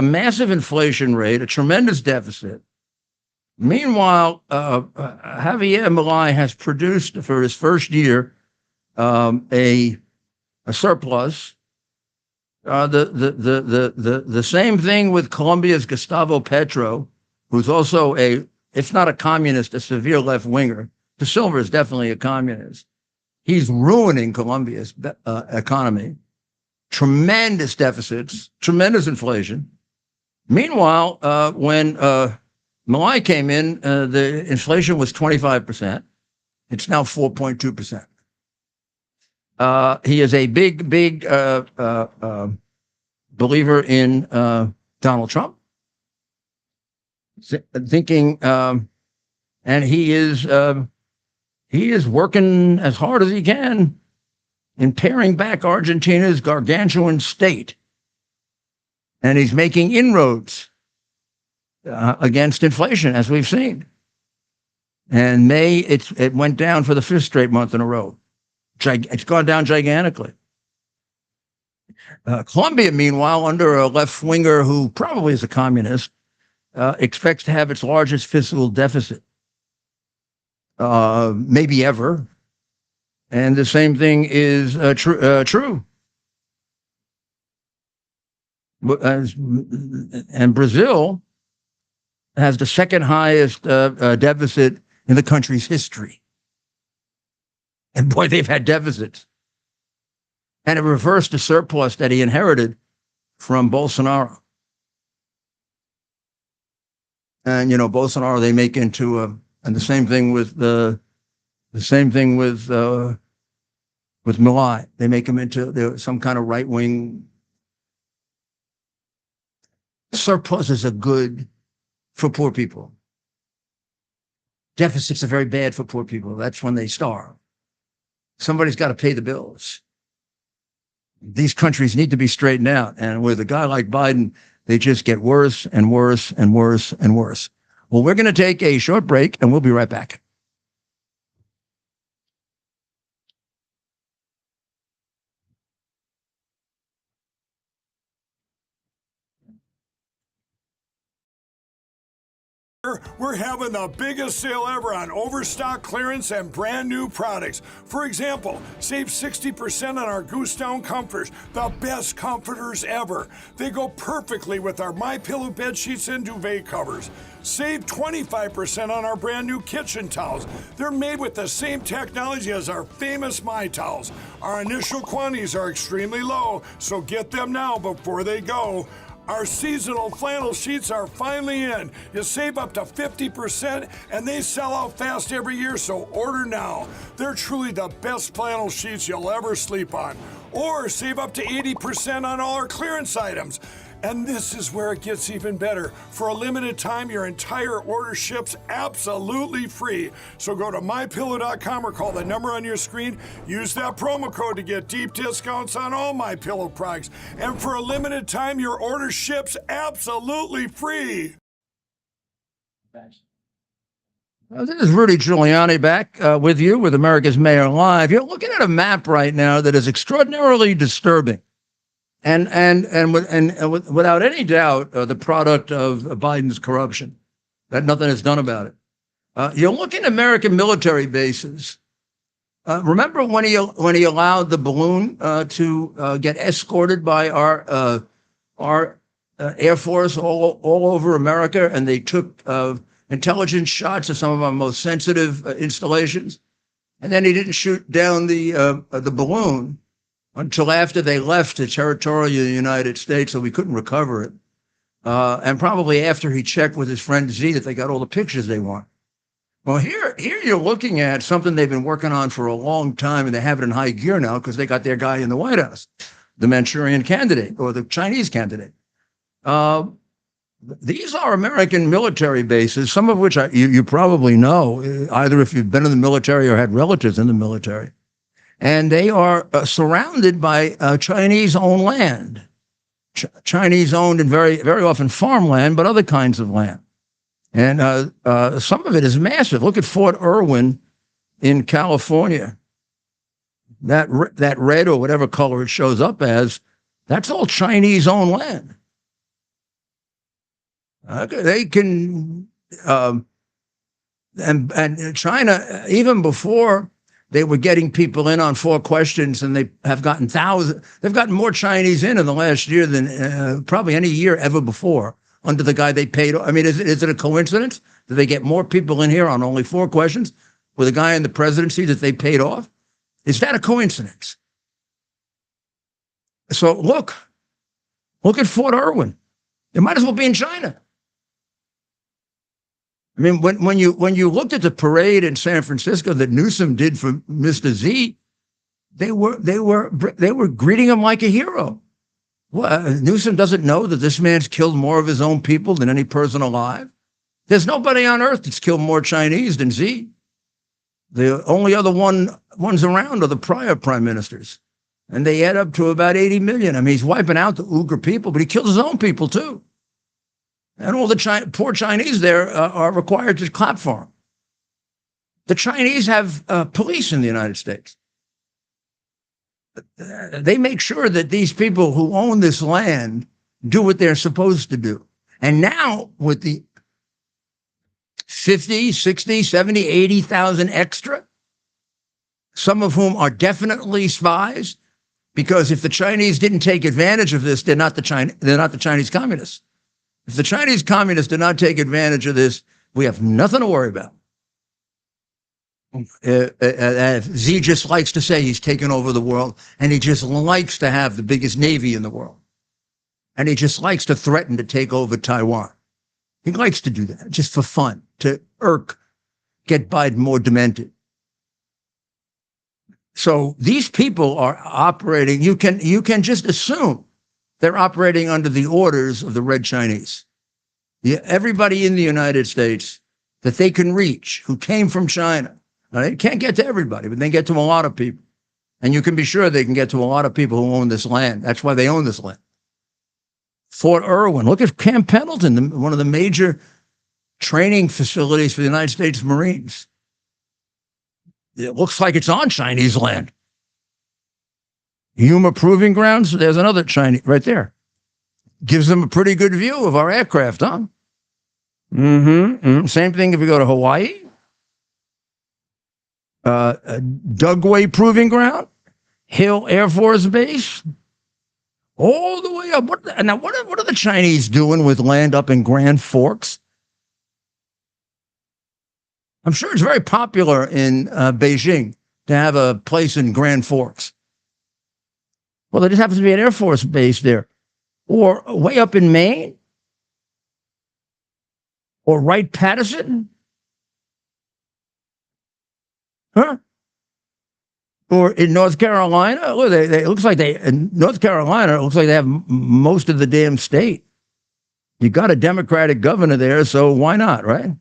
A: massive inflation rate, a tremendous deficit. Meanwhile, Javier Milei has produced for his first year a surplus. The same thing with Colombia's Gustavo Petro, who's also if not a communist, a severe left winger. De Silva is definitely a communist. He's ruining Colombia's economy. Tremendous deficits, tremendous inflation. Meanwhile, when Milei came in, the inflation was 25%. It's now 4.2%. He is a big believer in Donald Trump, thinking, and he is working as hard as he can in paring back Argentina's gargantuan state, and he's making inroads against inflation, as we've seen. And May, it went down for the fifth straight month in a row. It's gone down gigantically. Colombia, meanwhile, under a left winger who probably is a communist, expects to have its largest fiscal deficit, maybe ever. And the same thing is true. And Brazil has the second highest deficit in the country's history. And boy, they've had deficits. And it reversed the surplus that he inherited from Bolsonaro. And Bolsonaro they make into and the same thing with Milei. They make him into some kind of right wing. Surpluses are good for poor people. Deficits are very bad for poor people. That's when they starve. Somebody's got to pay the bills. These countries need to be straightened out. And with a guy like Biden, they just get worse and worse and worse and worse. Well, we're going to take a short break and we'll be right back.
E: We're having the biggest sale ever on overstock clearance and brand new products. For example, save 60% on our Goose Down comforters, the best comforters ever. They go perfectly with our MyPillow bed sheets and duvet covers. Save 25% on our brand new kitchen towels. They're made with the same technology as our famous My Towels. Our initial quantities are extremely low, so get them now before they go. Our seasonal flannel sheets are finally in. You save up to 50% and they sell out fast every year, so order now. They're truly the best flannel sheets you'll ever sleep on. Or save up to 80% on all our clearance items. And this is where it gets even better. For a limited time, your entire order ships absolutely free. So go to MyPillow.com or call the number on your screen. Use that promo code to get deep discounts on all MyPillow products. And for a limited time, your order ships absolutely free.
A: This is Rudy Giuliani back with you with America's Mayor Live. You're looking at a map right now that is extraordinarily disturbing. And without any doubt, the product of Biden's corruption, that nothing is done about it. You're looking at American military bases. Remember when he allowed the balloon to get escorted by our Air Force all over America, and they took intelligence shots of some of our most sensitive installations, and then he didn't shoot down the balloon until after they left the territory of the United States, so we couldn't recover it. and probably after he checked with his friend Z that they got all the pictures they want. Well, here you're looking at something they've been working on for a long time, and they have it in high gear now because they got their guy in the White House, the Manchurian candidate or the Chinese candidate. These are American military bases, some of which you probably know, either if you've been in the military or had relatives in the military. And they are surrounded by Chinese-owned land, Chinese-owned and very, very often farmland, but other kinds of land. And some of it is massive. Look at Fort Irwin in California. That red or whatever color it shows up as, that's all Chinese-owned land. They can, and China, even before they were getting people in on 4 questions, and they have gotten thousands. They've gotten more Chinese in the last year than probably any year ever before under the guy they paid. I mean, is it a coincidence that they get more people in here on only 4 questions with a guy in the presidency that they paid off? Is that a coincidence? So look at Fort Irwin. It might as well be in China. I mean, when you looked at the parade in San Francisco that Newsom did for Mr. Z, they were greeting him like a hero. Well, Newsom doesn't know that this man's killed more of his own people than any person alive. There's nobody on earth that's killed more Chinese than Z. The only other ones around are the prior prime ministers, and they add up to about 80 million. I mean, he's wiping out the Uyghur people, but he kills his own people too. And all the poor Chinese there are required to clap for him. The Chinese have police in the United States. They make sure that these people who own this land do what they're supposed to do. And now with the 50, 60, 70, 80,000 extra, some of whom are definitely spies, because if the Chinese didn't take advantage of this, they're not the Chinese communists. If the Chinese communists did not take advantage of this, we have nothing to worry about. Z just likes to say he's taken over the world, and he just likes to have the biggest navy in the world. And he just likes to threaten to take over Taiwan. He likes to do that just for fun, to get Biden more demented. So these people are operating, you can just assume they're operating under the orders of the Red Chinese. Everybody in the United States that they can reach who came from China. Now, they can't get to everybody, but they get to a lot of people. And you can be sure they can get to a lot of people who own this land. That's why they own this land. Fort Irwin. Look at Camp Pendleton, one of the major training facilities for the United States Marines. It looks like it's on Chinese land. Yuma Proving Grounds, there's another Chinese right there. Gives them a pretty good view of our aircraft, huh? Same thing if you go to Hawaii. Dugway Proving Ground, Hill Air Force Base, all the way up. What are the Chinese doing with land up in Grand Forks? I'm sure it's very popular in Beijing to have a place in Grand Forks. Well, there just happens to be an Air Force base there. Or way up in Maine. Or Wright-Patterson. Huh? Or in North Carolina. Look, it looks like in North Carolina, it looks like they have most of the damn state. You got a Democratic governor there, so why not, right?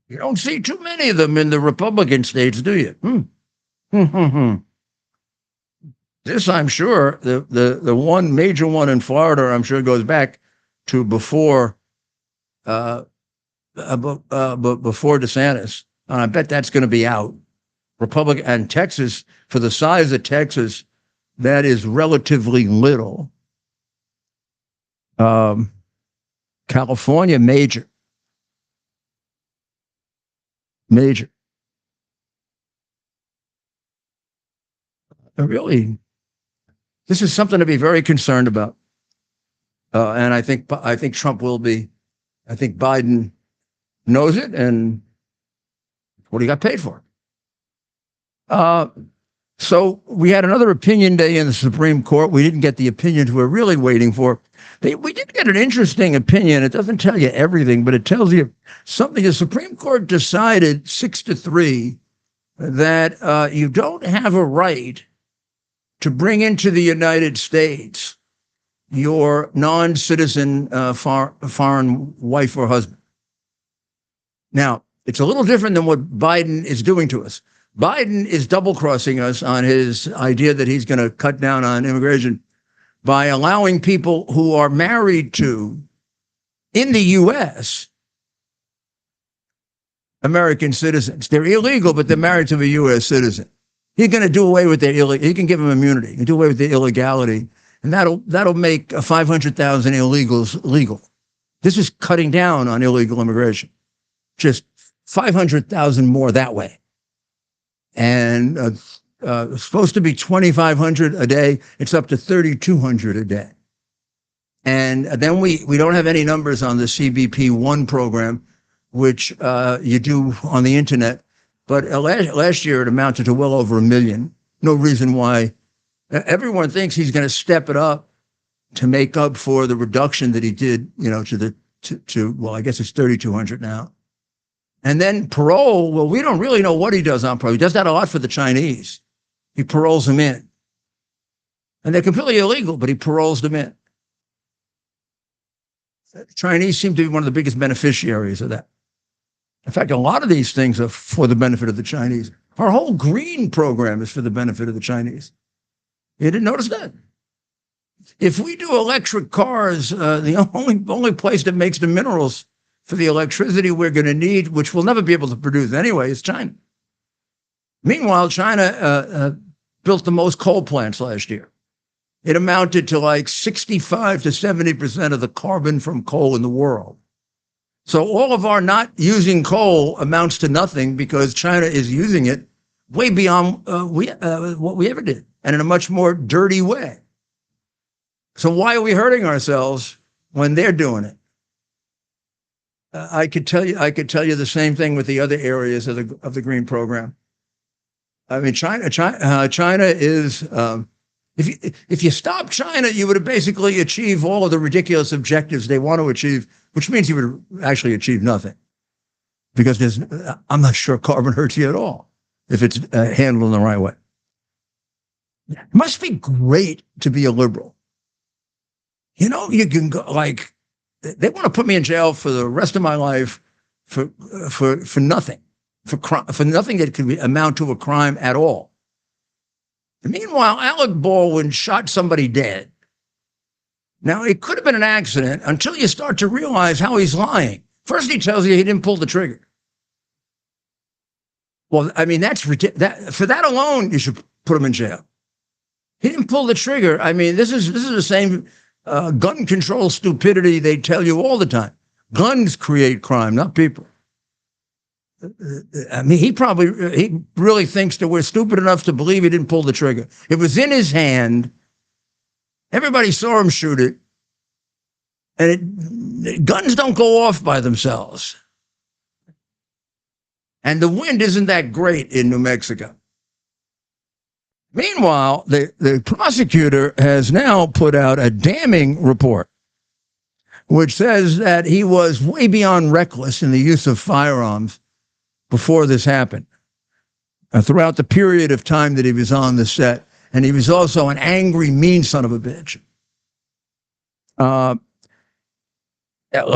A: You don't see too many of them in the Republican states, do you? This, I'm sure, the one major one in Florida, I'm sure goes back to before DeSantis. And I bet that's going to be out. Republican and Texas, for the size of Texas, that is relatively little. California, major. Really, this is something to be very concerned about. And I think Trump will be. I think Biden knows it, and what he got paid for. So we had another opinion day in the Supreme Court. We didn't get the opinions we're really waiting for. We did get an interesting opinion. It doesn't tell you everything, but it tells you something. The Supreme Court decided 6-3 that you don't have a right to bring into the United States your non-citizen foreign wife or husband. Now, it's a little different than what Biden is doing to us. Biden is double-crossing us on his idea that he's going to cut down on immigration by allowing people who are married to, in the U.S., American citizens. They're illegal, but they're married to a U.S. citizen. He's going to do away with their he can give them immunity. He can do away with their illegality, and that'll make 500,000 illegals legal. This is cutting down on illegal immigration. Just 500,000 more that way. And it's supposed to be 2,500 a day. It's up to 3,200 a day. And then we don't have any numbers on the CBP-1 program, which you do on the internet. But last year it amounted to well over 1 million. No reason why. Everyone thinks he's going to step it up to make up for the reduction that he did, well, I guess it's 3,200 now. And then parole, well, we don't really know what he does on parole. He does that a lot for the Chinese. He paroles them in. And they're completely illegal, but he paroles them in. The Chinese seem to be one of the biggest beneficiaries of that. In fact, a lot of these things are for the benefit of the Chinese. Our whole green program is for the benefit of the Chinese. You didn't notice that? If we do electric cars, the only place that makes the minerals for the electricity we're going to need, which we'll never be able to produce anyway, is China. Meanwhile, China built the most coal plants last year. It amounted to like 65 to 70% of the carbon from coal in the world. So all of our not using coal amounts to nothing because China is using it way beyond what we ever did, and in a much more dirty way. So why are we hurting ourselves when they're doing it? I could tell you the same thing with the other areas of the green program. I mean, China is. If you stop China, you would basically achieve all of the ridiculous objectives they want to achieve, which means you would actually achieve nothing, because I'm not sure carbon hurts you at all if it's handled in the right way. It must be great to be a liberal. You can go like. They want to put me in jail for the rest of my life for nothing, for nothing that could amount to a crime at all. And meanwhile, Alec Baldwin shot somebody dead. Now, it could have been an accident until you start to realize how he's lying. First, he tells you he didn't pull the trigger. Well, I mean, that's ridiculous. For that alone, you should put him in jail. He didn't pull the trigger. I mean, this is the same gun control stupidity they tell you all the time. Guns create crime, not people. I mean, he really thinks that we're stupid enough to believe he didn't pull the trigger. It was in his hand. Everybody saw him shoot it. And guns don't go off by themselves. And the wind isn't that great in New Mexico. Meanwhile, the prosecutor has now put out a damning report, which says that he was way beyond reckless in the use of firearms before this happened, throughout the period of time that he was on the set. And he was also an angry, mean son of a bitch. Let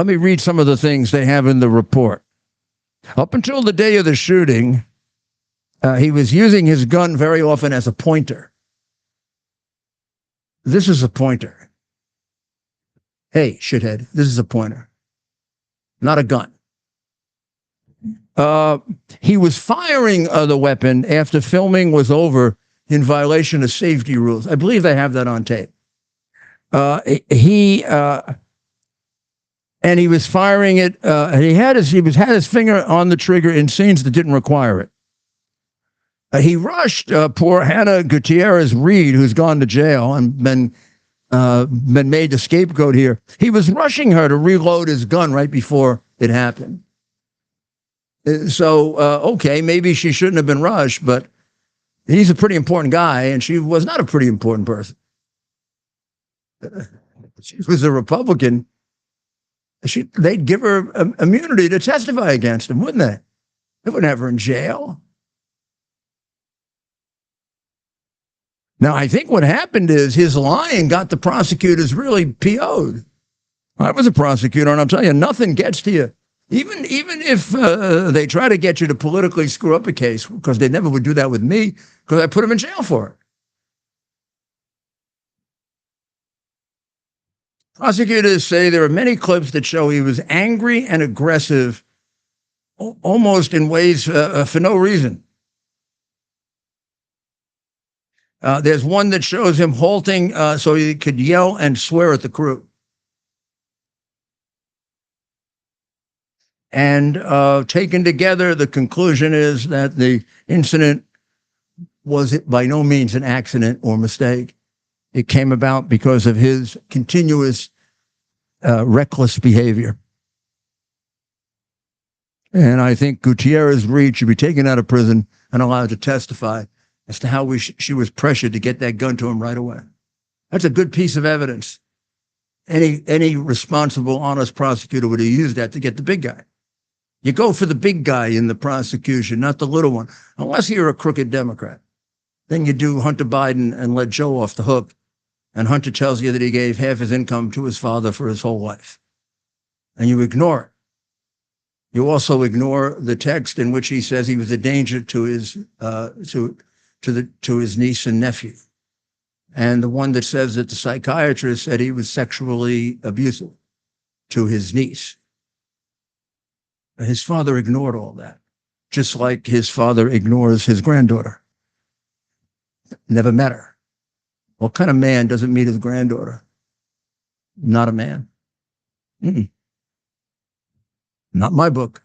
A: me read some of the things they have in the report. Up until the day of the shooting, he was using his gun very often as a pointer. This is a pointer. Hey, shithead, this is a pointer, not a gun. He was firing the weapon after filming was over in violation of safety rules. I believe they have that on tape. He was firing it. He had his finger on the trigger in scenes that didn't require it. He rushed poor Hannah Gutierrez Reed, who's gone to jail and been made the scapegoat here. He was rushing her to reload his gun right before it happened. So, okay, maybe she shouldn't have been rushed, but He's a pretty important guy, and she was not a pretty important person. She was a Republican. They'd give her immunity to testify against him, wouldn't they? They wouldn't have her in jail. Now, I think what happened is his lying got the prosecutors really PO'd. I was a prosecutor, and I'll tell you, nothing gets to you. Even if they try to get you to politically screw up a case, because they never would do that with me, because I put them in jail for it. Prosecutors say there are many clips that show he was angry and aggressive, almost in ways for no reason. There's one that shows him halting so he could yell and swear at the crew. And taken together, the conclusion is that the incident was by no means an accident or mistake. It came about because of his continuous reckless behavior. And I think Gutierrez Reed should be taken out of prison and allowed to testify as to how she was pressured to get that gun to him right away. That's a good piece of evidence. Any responsible, honest prosecutor would have used that to get the big guy. You go for the big guy in the prosecution, not the little one, unless you're a crooked Democrat. Then you do Hunter Biden and let Joe off the hook. And Hunter tells you that he gave half his income to his father for his whole life. And you ignore it. You also ignore the text in which he says he was a danger to his to his niece and nephew. And the one that says that the psychiatrist said he was sexually abusive to his niece. His father ignored all that, just like his father ignores his granddaughter. Never met her. What kind of man doesn't meet his granddaughter? Not a man. Not my book.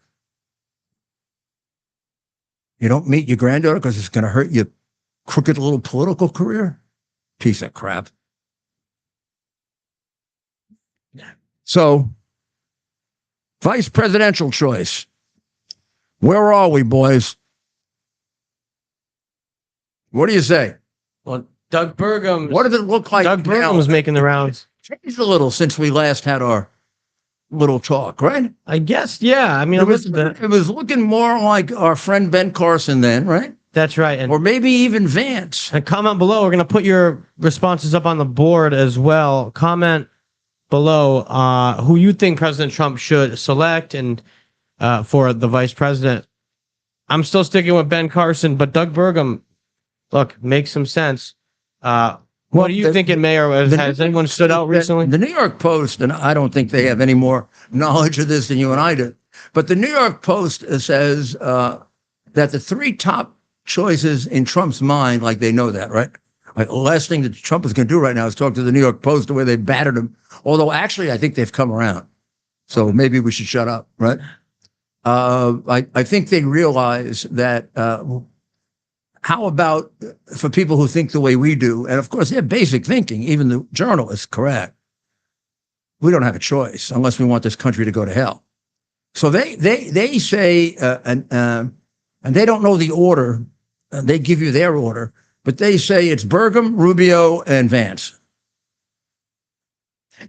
A: You don't meet your granddaughter because it's going to hurt your crooked little political career? Piece of crap. So, vice presidential choice. Where are we, boys? What do you say?
B: Well, Doug Burgum.
A: What does it look like?
B: Doug Burgum was making the rounds.
A: Changed a little since we last had our little talk, right?
B: I guess, yeah. I mean,
A: It was looking more like our friend Ben Carson then, right?
B: That's right. And
A: Or maybe even Vance.
B: And comment below. We're going to put your responses up on the board as well. Comment below who you think President Trump should select and for the vice president. I'm still sticking with Ben Carson, but Doug Burgum, look, makes some sense. What are you thinking, Mayor? Has anyone stood out recently?
A: The New York Post, and I don't think they have any more knowledge of this than you and I do, but the New York Post says that the three top choices in Trump's mind, like they know that, right? Like the last thing that Trump is going to do right now is talk to the New York Post the way they battered him. Although actually, I think they've come around. So maybe we should shut up, right? I think they realize that how about for people who think the way we do, and of course, they're basic thinking, even the journalists, correct. We don't have a choice unless we want this country to go to hell. So they say, and they don't know the order. They give you their order, but they say it's Burgum, Rubio, and Vance.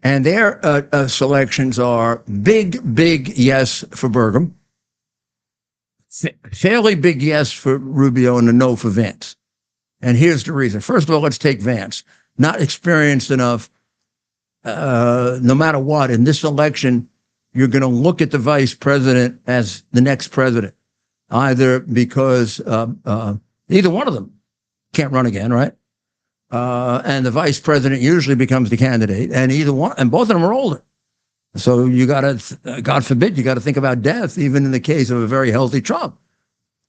A: And their selections are big yes for Burgum, fairly big yes for Rubio, and a no for Vance. And here's the reason. First of all, let's take Vance. Not experienced enough, no matter what. In this election, you're going to look at the vice president as the next president, either because either one of them can't run again, right? And the vice president usually becomes the candidate, and either one, and both of them are older. So you got to, God forbid, you got to think about death, even in the case of a very healthy Trump.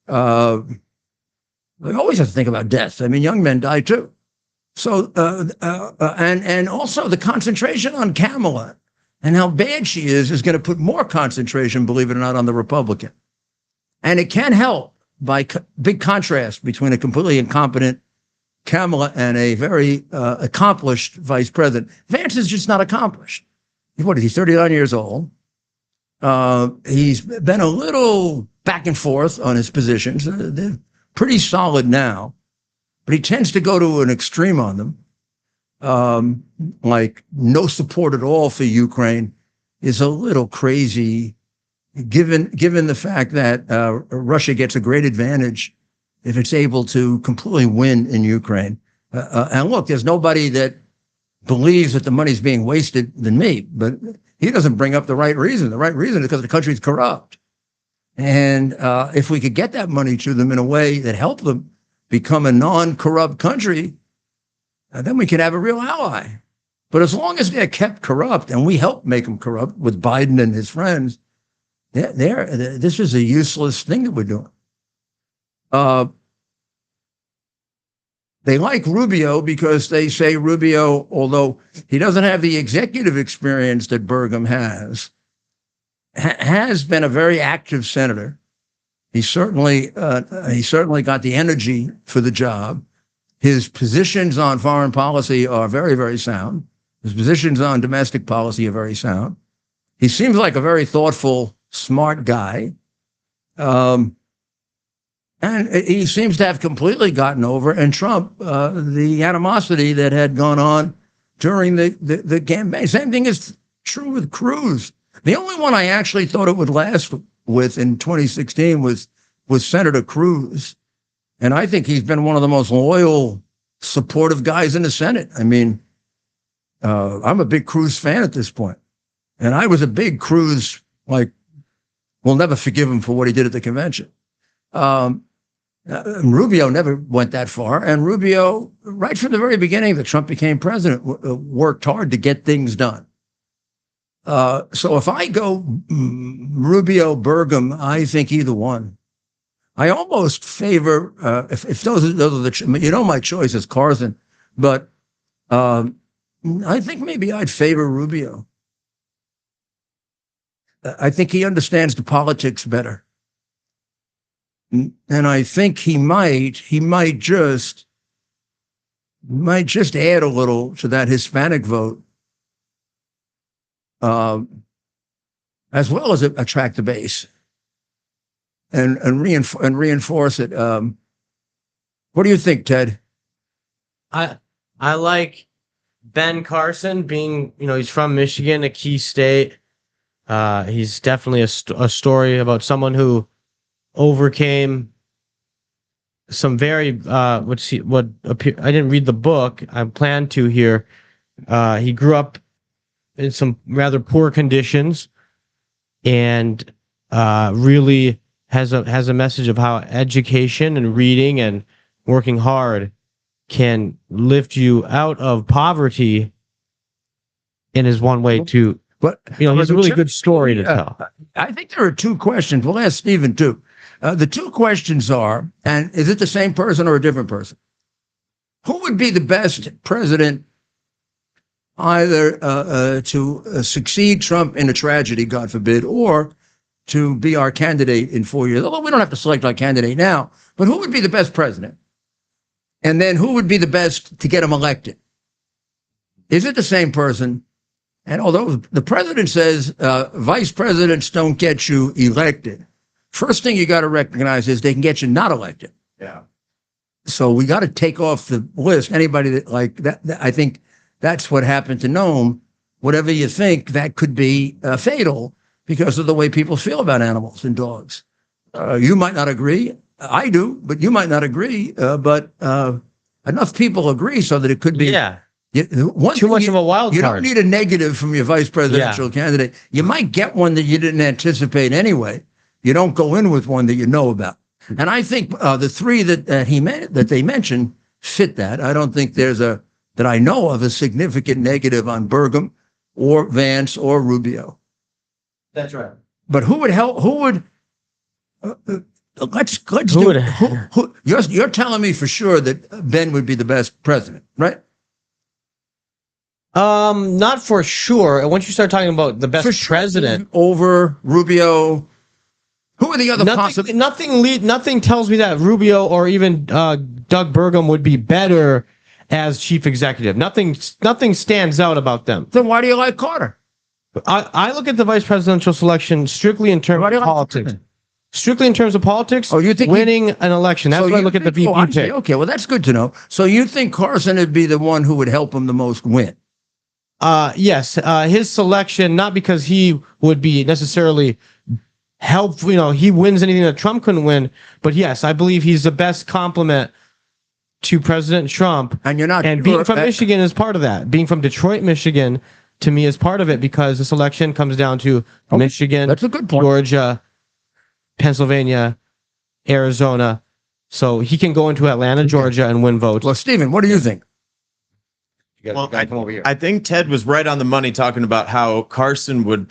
A: We always have to think about death. I mean, young men die too. So, and also the concentration on Kamala and how bad she is going to put more concentration, believe it or not, on the Republican. And it can help by big contrast between a completely incompetent Kamala and a very accomplished vice president. Vance is just not accomplished. What is he, 39 years old? He's been a little back and forth on his positions. They're pretty solid now. but he tends to go to an extreme on them. Like no support at all for Ukraine is a little crazy, given the fact that Russia gets a great advantage if it's able to completely win in Ukraine. And look, there's nobody that believes that the money's being wasted than me, but he doesn't bring up the right reason. The right reason is because the country's corrupt. And if we could get that money to them in a way that helped them become a non-corrupt country, then we could have a real ally. But as long as they're kept corrupt, and we help make them corrupt with Biden and his friends, this is a useless thing that we're doing. They like Rubio because they say Rubio, although he doesn't have the executive experience that Burgum has been a very active senator. He certainly got the energy for the job. His positions on foreign policy are very, very sound. His positions on domestic policy are very sound. He seems like a very thoughtful, smart guy. And he seems to have completely gotten over, and Trump, the animosity that had gone on during the campaign. Same thing is true with Cruz. The only one I actually thought it would last with in 2016 was Senator Cruz. And I think he's been one of the most loyal, supportive guys in the Senate. I mean, I'm a big Cruz fan at this point. And I was a big Cruz, we'll never forgive him for what he did at the convention. Rubio never went that far. And Rubio, right from the very beginning that Trump became president, worked hard to get things done. So if I go Rubio, Burgum, I think either one. I almost favor, if those are the, my choice is Carson, but I think maybe I'd favor Rubio. I think he understands the politics better. And I think he might just add a little to that Hispanic vote, as well as attract the base and reinforce it. What do you think, Ted?
B: I like Ben Carson being, he's from Michigan, a key state. He's definitely a story about someone who overcame some very I didn't read the book. I plan to here. He grew up in some rather poor conditions, and really has a message of how education and reading and working hard can lift you out of poverty, and is one way to.
A: But
B: he has a really good story to tell.
A: I think there are two questions. We'll ask Stephen too. The two questions are, and is it the same person or a different person? Who would be the best president either to succeed Trump in a tragedy, God forbid, or to be our candidate in 4 years? Although we don't have to select our candidate now, but who would be the best president? And then who would be the best to get him elected? Is it the same person? And although the president says vice presidents don't get you elected, first thing you got to recognize is they can get you not elected.
C: Yeah.
A: So we got to take off the list anybody that like that. I think that's what happened to Noam. Whatever you think, that could be fatal because of the way people feel about animals and dogs. You might not agree. I do, but you might not agree. But enough people agree so that it could be.
B: Yeah.
A: Too
B: much of a wild
A: card. You
B: don't
A: need a negative from your vice presidential candidate. You might get one that you didn't anticipate anyway. You don't go in with one that you know about. And I think the three that they mentioned fit that. I don't think there's that I know of a significant negative on Burgum or Vance or Rubio.
B: That's right.
A: But who would help? Who would? Let's
B: Who
A: do.
B: would-
A: You're telling me for sure that Ben would be the best president, right?
B: Not for sure. Once you start talking about the best president
A: over Rubio, who are the other possible?
B: Nothing tells me that Rubio or even Doug Burgum would be better as chief executive. Nothing stands out about them.
A: Then why do you like Carter?
B: I look at the vice presidential selection strictly in terms of politics. strictly in terms of politics,
A: Oh, you think
B: winning an election. That's
A: So
B: why I
A: you
B: look at the
A: think-
B: VP
A: I see.
B: pick.
A: Okay, well, that's good to know. So you think Carson would be the one who would help him the most win?
B: Yes, his selection, not because he would be necessarily helpful, he wins anything that Trump couldn't win, but yes, I believe he's the best complement to President Trump.
A: And you're not
B: And
A: sure-
B: being from Michigan is part of that. Being from Detroit, Michigan, to me is part of it because this election comes down to Michigan,
A: that's a good point.
B: Georgia, Pennsylvania, Arizona. So he can go into Atlanta, Georgia, and win votes.
A: Well, Stephen, what do you think?
C: Well, I think Ted was right on the money talking about how Carson would,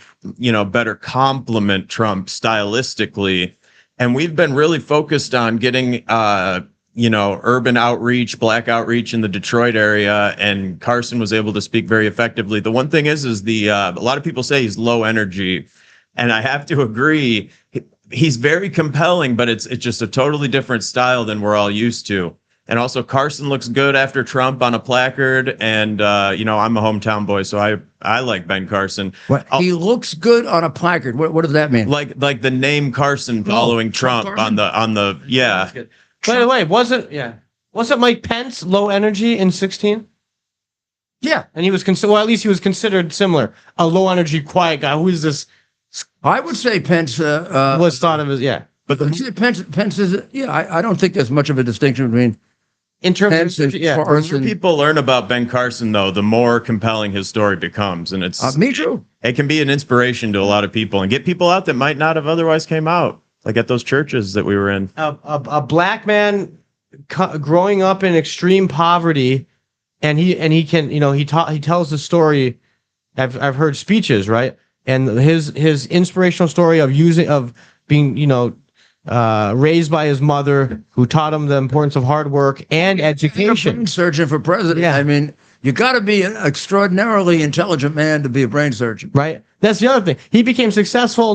C: better complement Trump stylistically. And we've been really focused on getting, urban outreach, black outreach in the Detroit area. And Carson was able to speak very effectively. The one thing is a lot of people say he's low energy. And I have to agree, he's very compelling, but it's just a totally different style than we're all used to. And also Carson looks good after Trump on a placard. And, I'm a hometown boy, so I like Ben Carson.
A: He looks good on a placard. What does that mean?
C: Like the name Carson following Trump
A: Carson?
C: on the yeah.
B: By the way, wasn't Mike Pence low energy in 2016?
A: Yeah,
B: And he was at least he was considered similar. A low energy, quiet guy. Who is this?
A: I would say Pence.
B: Was thought of as,
C: But
A: Pence is. Yeah, I don't think there's much of a distinction between
B: in terms
A: Pence
B: of,
A: and
C: the more
A: Carson.
C: people learn about Ben Carson, though, the more compelling his story becomes, and
A: Me too.
C: it can be an inspiration to a lot of people and get people out that might not have otherwise came out, like at those churches that we were in.
B: a black man growing up in extreme poverty, and he can he tells the story. I've heard speeches, right, and his inspirational story of being raised by his mother, who taught him the importance of hard work and education.
A: Brain surgeon for president.
B: Yeah.
A: I mean, you got to be an extraordinarily intelligent man to be a brain surgeon.
B: Right. That's the other thing. He became successful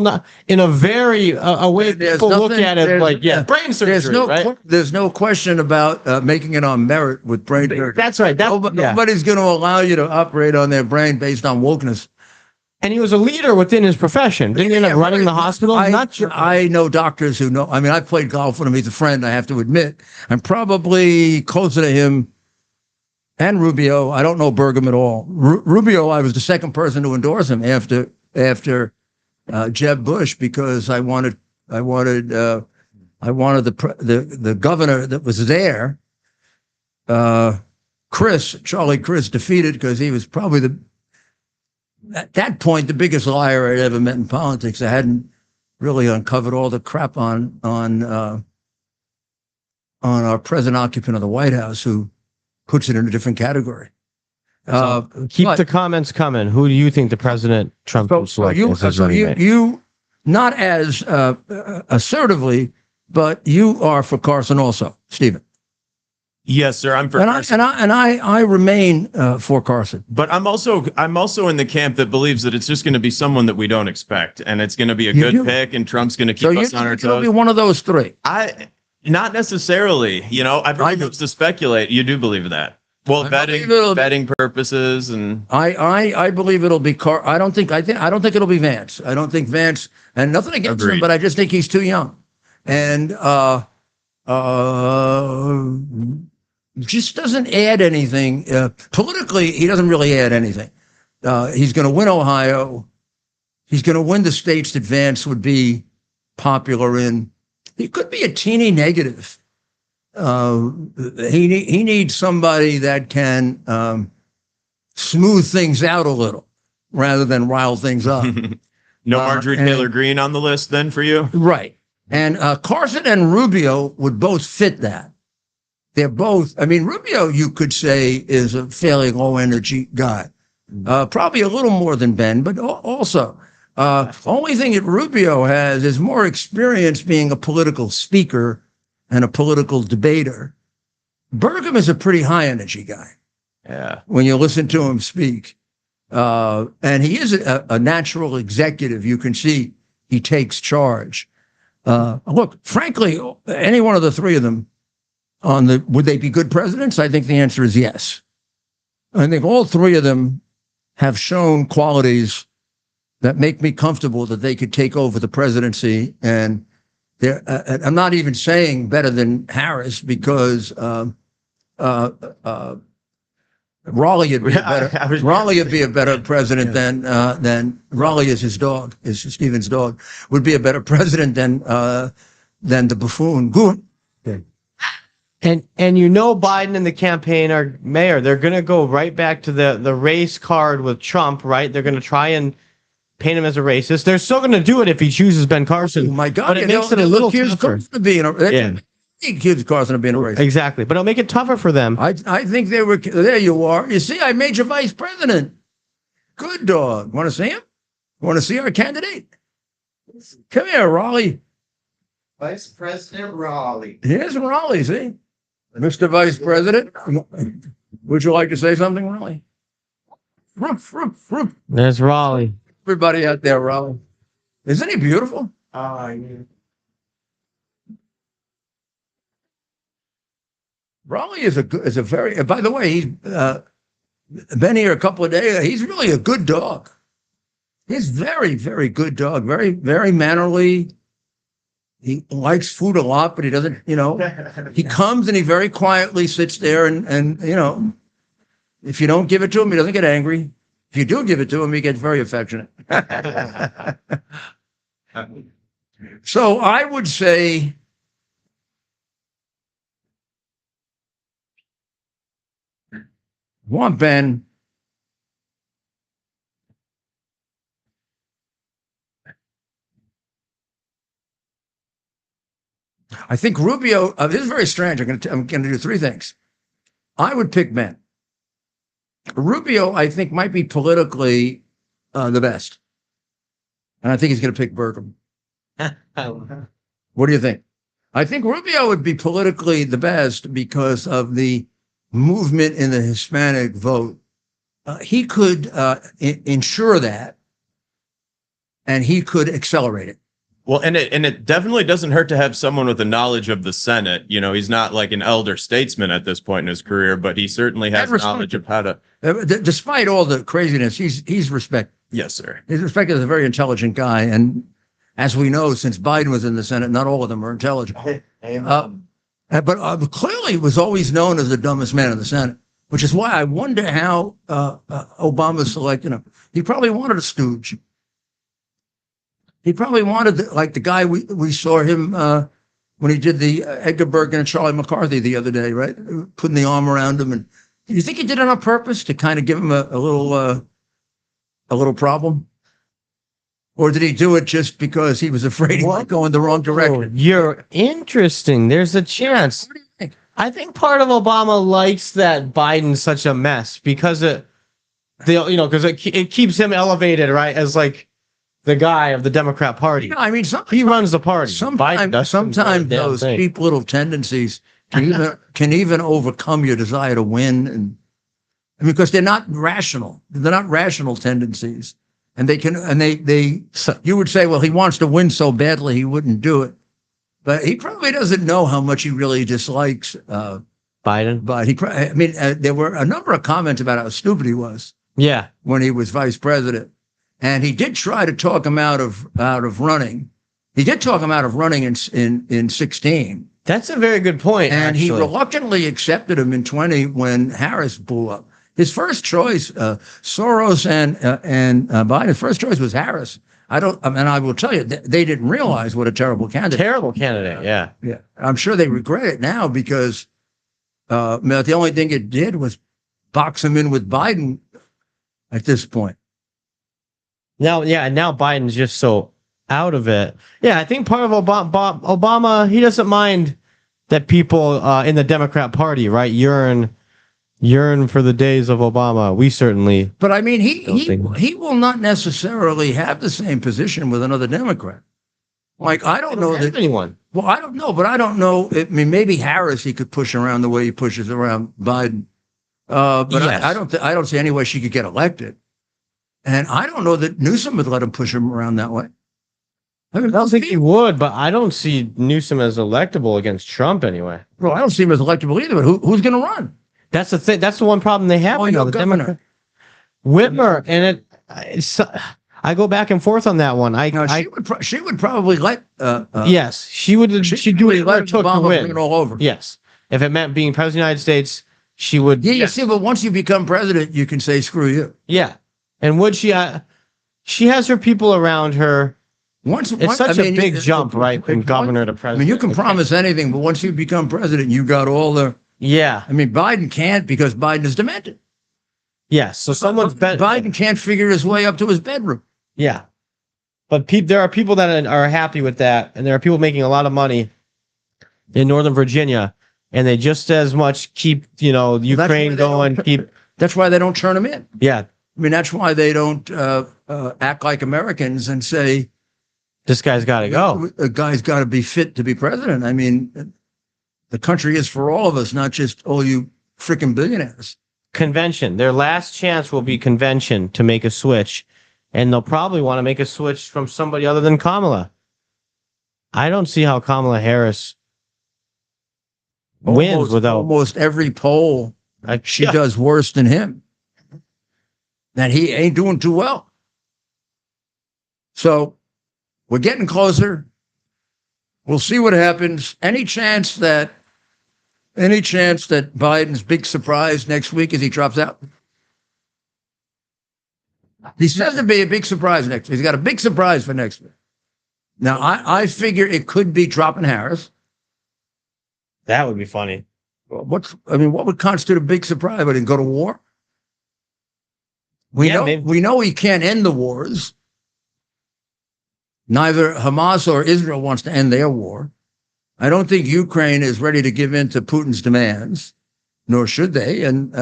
B: in a very a way
A: There's
B: people look
A: nothing-
B: at it
A: there's-
B: like brain surgery.
A: There's no question about making it on merit with brain surgery.
B: That's right.
A: Nobody's going to allow you to operate on their brain based on wokeness.
B: And he was a leader within his profession. Didn't he end up running the hospital?
A: I know doctors who know. I mean, I played golf with him. He's a friend, I have to admit. I'm probably closer to him and Rubio. I don't know Burgum at all. Rubio, I was the second person to endorse him after Jeb Bush because I wanted the governor that was there, Charlie Chris, defeated because he was probably at that point the biggest liar I'd ever met in politics. I hadn't really uncovered all the crap on our present occupant of the White House, who puts it in a different catergory.
B: Keep the comments coming. Who do you think the president Trump will select as his running mate?
A: You not as assertively, but you are for Carson also, Stephen.
C: Yes, sir. I'm for Carson.
A: I remain for Carson.
C: But I'm also in the camp that believes that it's just going to be someone that we don't expect, and it's going to be a good pick, and Trump's going to keep us on our
A: So
C: toes.
A: you'll be one of those three.
C: Not necessarily. Everyone loves to speculate. You do believe that? Well, betting purposes, and
A: I believe it'll be I don't think it'll be Vance. I don't think Vance, and nothing against him, but I just think he's too young, and just doesn't add anything politically. He doesn't really add anything. He's going to win Ohio. He's going to win the states that Vance would be popular in. He could be a teeny negative. He needs somebody that can smooth things out a little rather than rile things up.
C: No Marjorie Taylor Greene on the list then for you?
A: Right. And Carson and Rubio would both fit that. They're both, Rubio, you could say, is a fairly low energy guy. Probably a little more than Ben, but also, only thing that Rubio has is more experience being a political speaker and a political debater. Burgum is a pretty high energy guy.
C: Yeah.
A: When you listen to him speak. And he is a natural executive. You can see he takes charge. Look, frankly, any one of the three of them would they be good presidents? I think the answer is yes. I think all three of them have shown qualities that make me comfortable that they could take over the presidency, and I'm not even saying better than Harris because Raleigh would be a better Raleigh would be a better president than Raleigh is his dog, is Stephen's dog, would be a better president than the buffoon.
B: And Biden and the campaign are mayor. They're going to go right back to the race card with Trump, right? They're going to try and paint him as a racist. They're still going to do it if he chooses Ben Carson.
A: Oh my God!
B: But it makes it a little tougher.
A: Accuse Carson of being a racist.
B: Exactly, but it'll make it tougher for them.
A: I think they were. There you are. You see, I made you vice president. Good dog. Want to see him? Want to see our candidate? Come here, Raleigh.
C: Vice President Raleigh.
A: Here's Raleigh. See, Mr. Vice President. Would you like to say something, Raleigh?
B: There's Raleigh.
A: Everybody out there, Raleigh. Isn't he beautiful? Raleigh is a very. By the way, he's been here a couple of days. He's really a good dog. He's very, very good dog. Very, very mannerly. He likes food a lot, but he doesn't. He comes and he very quietly sits there, and if you don't give it to him, he doesn't get angry. If you do give it to him, he gets very affectionate. So I would say. Want Ben. I think Rubio. This is very strange. I'm going to do three things. I would pick Ben. Rubio, I think, might be politically the best, and I think he's going to pick Burgum. What do you think? I think Rubio would be politically the best because of the movement in the Hispanic vote. He could ensure that, and he could accelerate it.
C: Well, and it definitely doesn't hurt to have someone with a knowledge of the Senate. He's not like an elder statesman at this point in his career, but he certainly has knowledge of how to.
A: Despite all the craziness, he's respected.
C: Yes, sir.
A: He's respected as a very intelligent guy, and as we know, since Biden was in the Senate, not all of them are intelligent. But clearly was always known as the dumbest man in the Senate, which is why I wonder how Obama selected him. He probably wanted a stooge. He probably wanted, the guy we saw him when he did the Edgar Bergen and Charlie McCarthy the other day, right? Putting the arm around him. And do you think he did it on purpose to kind of give him a little problem? Or did he do it just because he was afraid he might go in the wrong direction?
B: You're interesting. There's a chance.
A: What do you think?
B: I think part of Obama likes that Biden's such a mess because it keeps him elevated, right? As like the guy of the Democrat Party.
A: Yeah, I mean,
B: he runs the party.
A: Sometimes those cheap little tendencies can even overcome your desire to win, and because they're not rational. They're not rational tendencies. And you would say, well, he wants to win so badly he wouldn't do it, but he probably doesn't know how much he really dislikes
B: Biden.
A: But there were a number of comments about how stupid he was.
B: Yeah,
A: when he was vice president, and he did try to talk him out of running. He did talk him out of running in 2016.
B: That's a very good point.
A: And he reluctantly accepted him in 2020 when Harris blew up. His first choice, Soros and Biden's first choice was Harris. I will tell you, they didn't realize what a terrible candidate.
B: Terrible candidate, yeah.
A: Yeah. I'm sure they regret it now because the only thing it did was box him in with Biden at this point.
B: Now Biden's just so out of it. Yeah, I think part of Obama, he doesn't mind that people in the Democrat Party, right, yearn for the days of Obama. We certainly.
A: But I mean, he will not necessarily have the same position with another Democrat. Like, I don't know that
B: anyone.
A: Well, I don't know, but I don't know. Maybe Harris he could push around the way he pushes around Biden. But yes. I don't see any way she could get elected. And I don't know that Newsom would let him push him around that way.
B: I don't think he would, but I don't see Newsom as electable against Trump anyway.
A: Well, I don't see him as electable either, but who's going to run?
B: That's the thing. That's the one problem they have.
A: The governor.
B: Whitmer. And I go back and forth on that one.
A: No, she would probably let.
B: Yes, she would. She'd do whatever it took to
A: Obama
B: win.
A: bring it all over.
B: Yes, if it meant being president of the United States, she would.
A: Yeah, you
B: yes.
A: see, but once you become president, you can say screw you.
B: Yeah, and would she? She has her people around her. It's such a big jump, right, from governor to president.
A: I mean, you can promise anything, but once you become president, you got all the.
B: Yeah,
A: I mean, Biden can't because Biden is demented.
B: Yes, so someone's
A: Biden can't figure his way up to his bedroom.
B: Yeah, but there are people that are happy with that, and there are people making a lot of money in Northern Virginia, and they just as much keep Ukraine going.
A: That's why they don't turn them in.
B: Yeah,
A: I mean, that's why they don't act like Americans and say
B: this guy's got to go.
A: A guy's got to be fit to be president. I mean, the country is for all of us, not just all you freaking billionaires.
B: Convention. Their last chance will be convention to make a switch, and they'll probably want to make a switch from somebody other than Kamala. I don't see how Kamala Harris wins without
A: almost every poll. She does worse than him. That he ain't doing too well. So we're getting closer. We'll see what happens. Any chance that Biden's big surprise next week is he drops out? He says it'd be a big surprise next week. He's got a big surprise for next week. Now, I figure it could be dropping Harris.
B: That would be funny.
A: What would constitute a big surprise? Would he go to war? We know he can't end the wars. Neither Hamas or Israel wants to end their war. I don't think Ukraine is ready to give in to Putin's demands, nor should they. And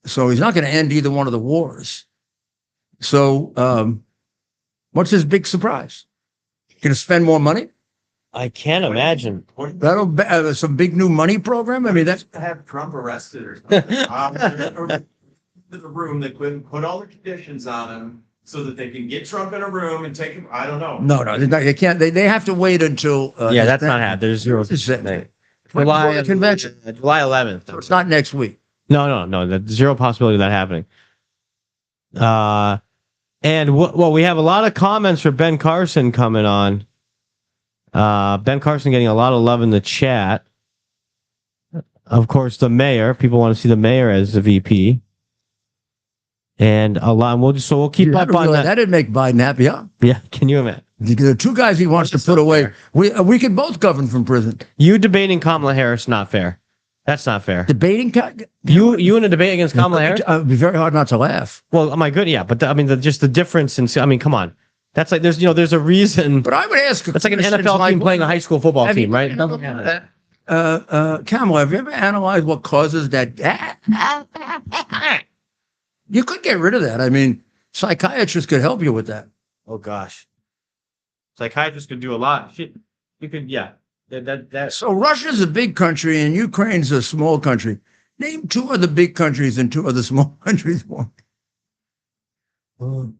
A: so he's not going to end either one of the wars. So what's his big surprise? Going to spend more money?
B: I can't imagine.
A: That'll be some big new money program. I mean, that's
C: have Trump arrested or something. In the room, they put all the conditions on him so that they can get Trump in a room and take him. I don't know.
A: No, they can't. They have to wait until.
B: Yeah, that's not happening. There's zero. July
A: convention,
B: July 11th.
A: So it's not next week.
B: No. There's zero possibility of that happening. And we have a lot of comments for Ben Carson coming on. Ben Carson getting a lot of love in the chat. Of course, the mayor. People want to see the mayor as the VP. And a lot. We'll keep up on that.
A: That'd make Biden happy, huh?
B: Yeah. Can you imagine?
A: The two guys he wants to put away. We could both govern from prison.
B: You debating Kamala Harris, not fair. That's not fair.
A: Debating
B: you in a debate against Kamala Harris?
A: It'd be very hard not to laugh.
B: Well, my good, yeah, but just the difference in. I mean, come on. That's like there's a reason.
A: But I would ask.
B: It's like an NFL team playing a high school football team, right?
A: Kamala, have you ever analyzed what causes that? You could get rid of that. I mean, psychiatrists could help you with that.
B: Oh gosh, psychiatrists could do a lot. You could, yeah. That.
A: So Russia's a big country and Ukraine's a small country. Name two other big countries and two other small countries. Kamala,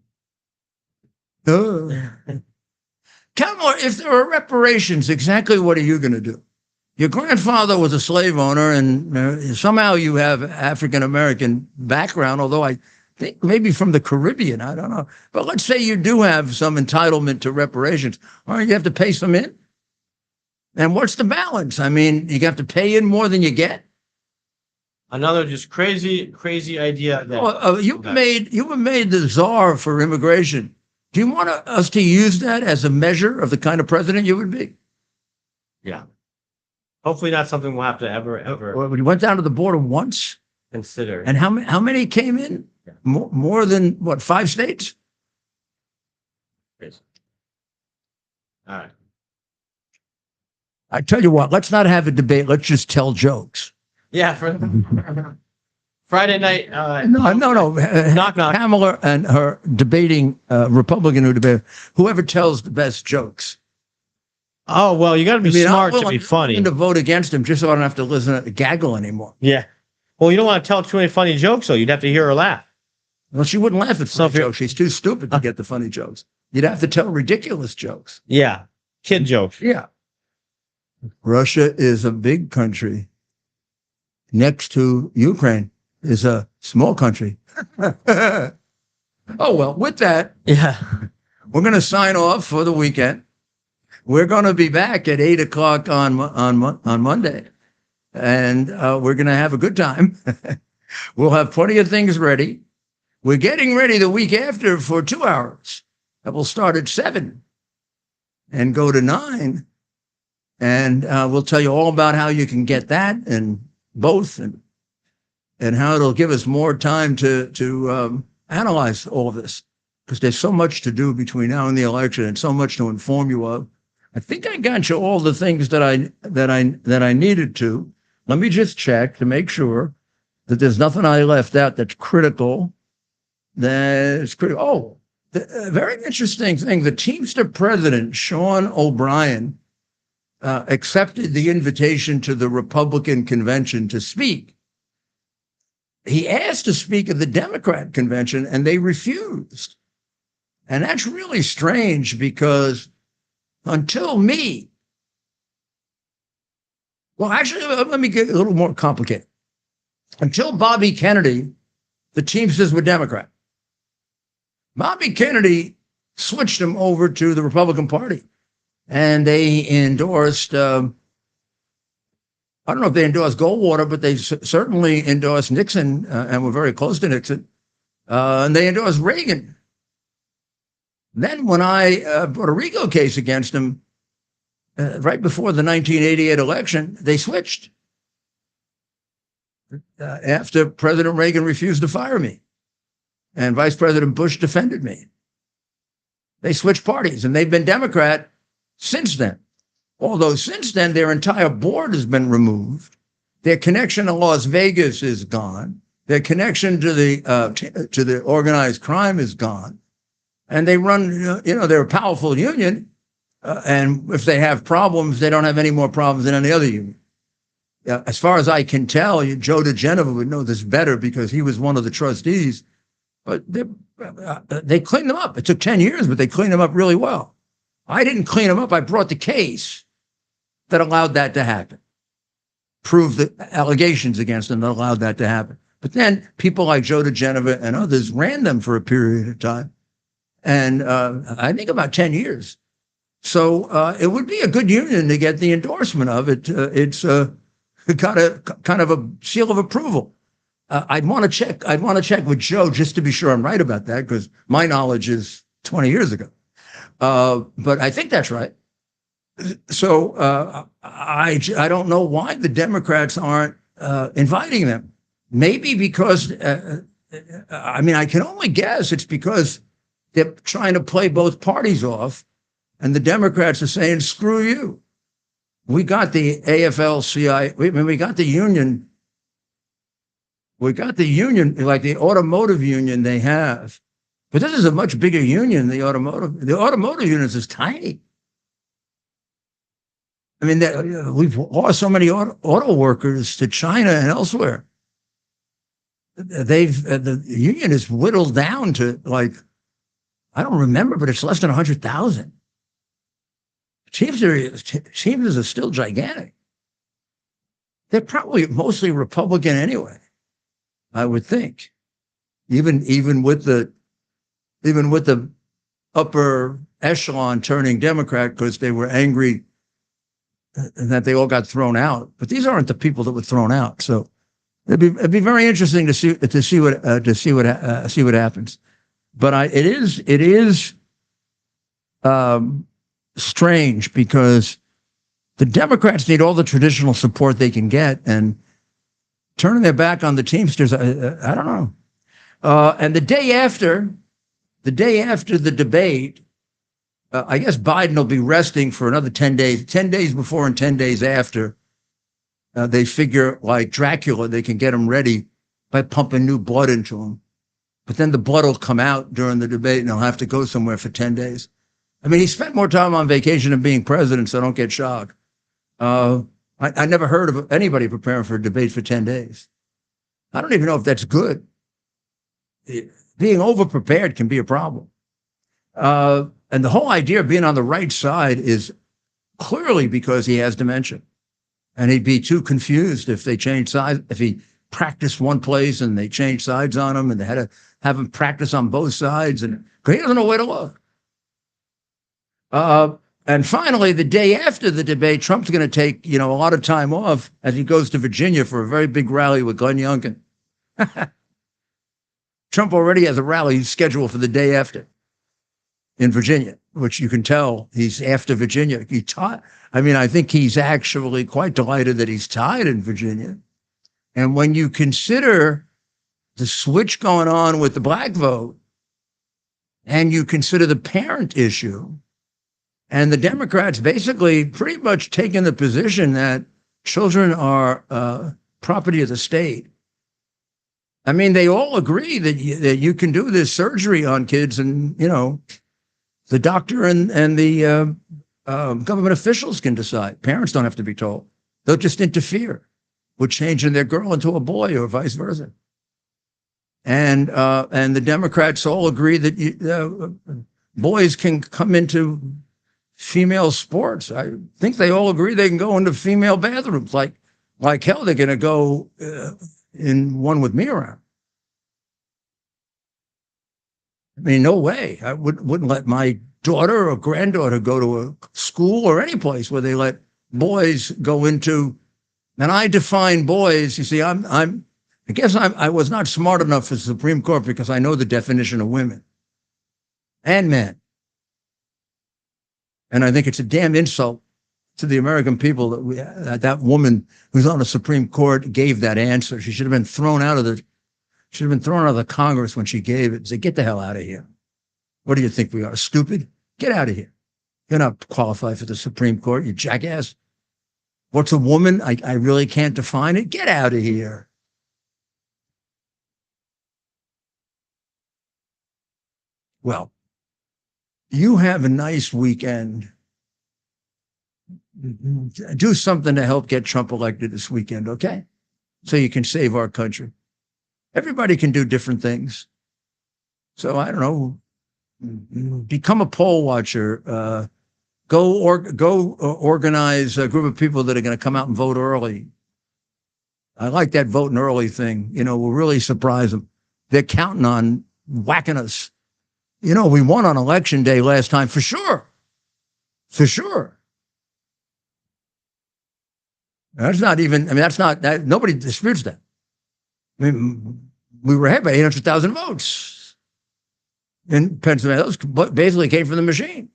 A: if there are reparations, exactly what are you going to do? Your grandfather was a slave owner, and somehow you have African-American background, although I think maybe from the Caribbean, I don't know. But let's say you do have some entitlement to reparations. All right, you have to pay some in? And what's the balance? I mean, you have to pay in more than you get?
B: Another just crazy idea.
A: You were made the czar for immigration. Do you want us to use that as a measure of the kind of president you would be?
B: Yeah. Hopefully not something we'll have to ever.
A: We went down to the border once.
B: Consider.
A: And how many came in? Yeah. More than, what, 5 states?
B: Crazy. All right.
A: I tell you what, let's not have a debate. Let's just tell jokes.
B: Yeah. Friday night.
A: No.
B: Knock.
A: Kamala and her debating Republican who debate, whoever tells the best jokes.
B: Oh, well, you got to be smart to be funny.
A: I'm to vote against him just so I don't have to listen to gaggle anymore.
B: Yeah. Well, you don't want to tell too many funny jokes, though. You'd have to hear her laugh.
A: Well, she wouldn't laugh at funny jokes. She's too stupid to get the funny jokes. You'd have to tell ridiculous jokes.
B: Yeah. Kid jokes.
A: Yeah. Russia is a big country. Next to Ukraine is a small country. Oh, well, with that,
B: Yeah.
A: we're going to sign off for the weekend. We're going to be back at 8 o'clock on Monday, and we're going to have a good time. We'll have plenty of things ready. We're getting ready the week after for 2 hours. That will start at 7 and go to 9. And we'll tell you all about how you can get that and both, and how it'll give us more time to analyze all of this, because there's so much to do between now and the election and so much to inform you of. I think I got you all the things that I needed to. Let me just check to make sure that there's nothing I left out that's critical. That's critical. Oh, a very interesting thing. The Teamster president, Sean O'Brien, accepted the invitation to the Republican convention to speak. He asked to speak at the Democrat convention, and they refused. And that's really strange, because until me, well, actually, let me get a little more complicated. Until Bobby Kennedy, the Teamsters were Democrat. Bobby Kennedy switched them over to the Republican Party, and they endorsed, I don't know if they endorsed Goldwater, but they certainly endorsed Nixon, and were very close to Nixon, and they endorsed Reagan. Then when I brought a RICO case against them, right before the 1988 election, they switched. After President Reagan refused to fire me, and Vice President Bush defended me. They switched parties, and they've been Democrat since then. Although since then, their entire board has been removed. Their connection to Las Vegas is gone. Their connection to the organized crime is gone. And they run, they're a powerful union. And if they have problems, they don't have any more problems than any other union. As far as I can tell, Joe DeGenova would know this better because he was one of the trustees. But they cleaned them up. It took 10 years, but they cleaned them up really well. I didn't clean them up. I brought the case that allowed that to happen. Proved the allegations against them that allowed that to happen. But then people like Joe DeGenova and others ran them for a period of time. And I think about 10 years. So it would be a good union to get the endorsement of it. It's got a kind of a seal of approval. I'd want to check with Joe just to be sure I'm right about that, because my knowledge is 20 years ago. But I think that's right. So I don't know why the Democrats aren't inviting them. Maybe because, I can only guess it's because they're trying to play both parties off, and the Democrats are saying, screw you. We got the AFL-CIO, we got the union. We got the union, like the automotive union they have. But this is a much bigger union, the automotive. The automotive union is tiny. We've lost so many auto workers to China and elsewhere. The union is whittled down to, like, I don't remember, but it's less than 100,000. Teamsters are still gigantic. They're probably mostly Republican anyway, I would think. Even with the upper echelon turning Democrat because they were angry that they all got thrown out. But these aren't the people that were thrown out. So it'd be very interesting to see what happens. But it is strange, because the Democrats need all the traditional support they can get, and turning their back on the Teamsters, I don't know. And the day after the debate, I guess Biden will be resting for another 10 days, 10 days before and 10 days after. They figure, like Dracula, they can get him ready by pumping new blood into him. But then the blood will come out during the debate, and he'll have to go somewhere for 10 days. He spent more time on vacation than being president, so don't get shocked. I never heard of anybody preparing for a debate for 10 days. I don't even know if that's good. Being over-prepared can be a problem. And the whole idea of being on the right side is clearly because he has dementia. And he'd be too confused if they change sides, if he practice one place and they changed sides on him, and they had to have him practice on both sides, and he doesn't know where to look. And finally, the day after the debate, Trump's going to take, a lot of time off as he goes to Virginia for a very big rally with Glenn Youngkin. Trump already has a rally scheduled for the day after in Virginia, which you can tell he's after Virginia. I think he's actually quite delighted that he's tied in Virginia. And when you consider the switch going on with the black vote, and you consider the parent issue, and the Democrats basically pretty much taking the position that children are property of the state. I mean, they all agree that you can do this surgery on kids, and, the doctor and the government officials can decide. Parents don't have to be told. They'll just interfere with changing their girl into a boy or vice versa. And the Democrats all agree that boys can come into female sports. I think they all agree they can go into female bathrooms. Like hell, they're going to go in one with me around. I mean, no way. I wouldn't let my daughter or granddaughter go to a school or any place where they let boys go into. And I define boys. You see, I guess I was not smart enough for the Supreme Court because I know the definition of women and men. And I think it's a damn insult to the American people that that woman who's on the Supreme Court gave that answer. She should have been thrown out of the Congress when she gave it. Say, get the hell out of here. What do you think we are, stupid? Get out of here. You're not qualified for the Supreme Court, you jackass. What's a woman? I really can't define it. Get out of here. Well, you have a nice weekend. Do something to help get Trump elected this weekend, okay? So you can save our country. Everybody can do different things. So I don't know, become a poll watcher. Go organize a group of people that are going to come out and vote early. I like that voting early thing. We'll really surprise them. They're counting on whacking us. We won on election day last time for sure. For sure. That's not even, nobody disputes that. I mean, we were ahead by 800,000 votes in Pennsylvania. Those basically came from the machine.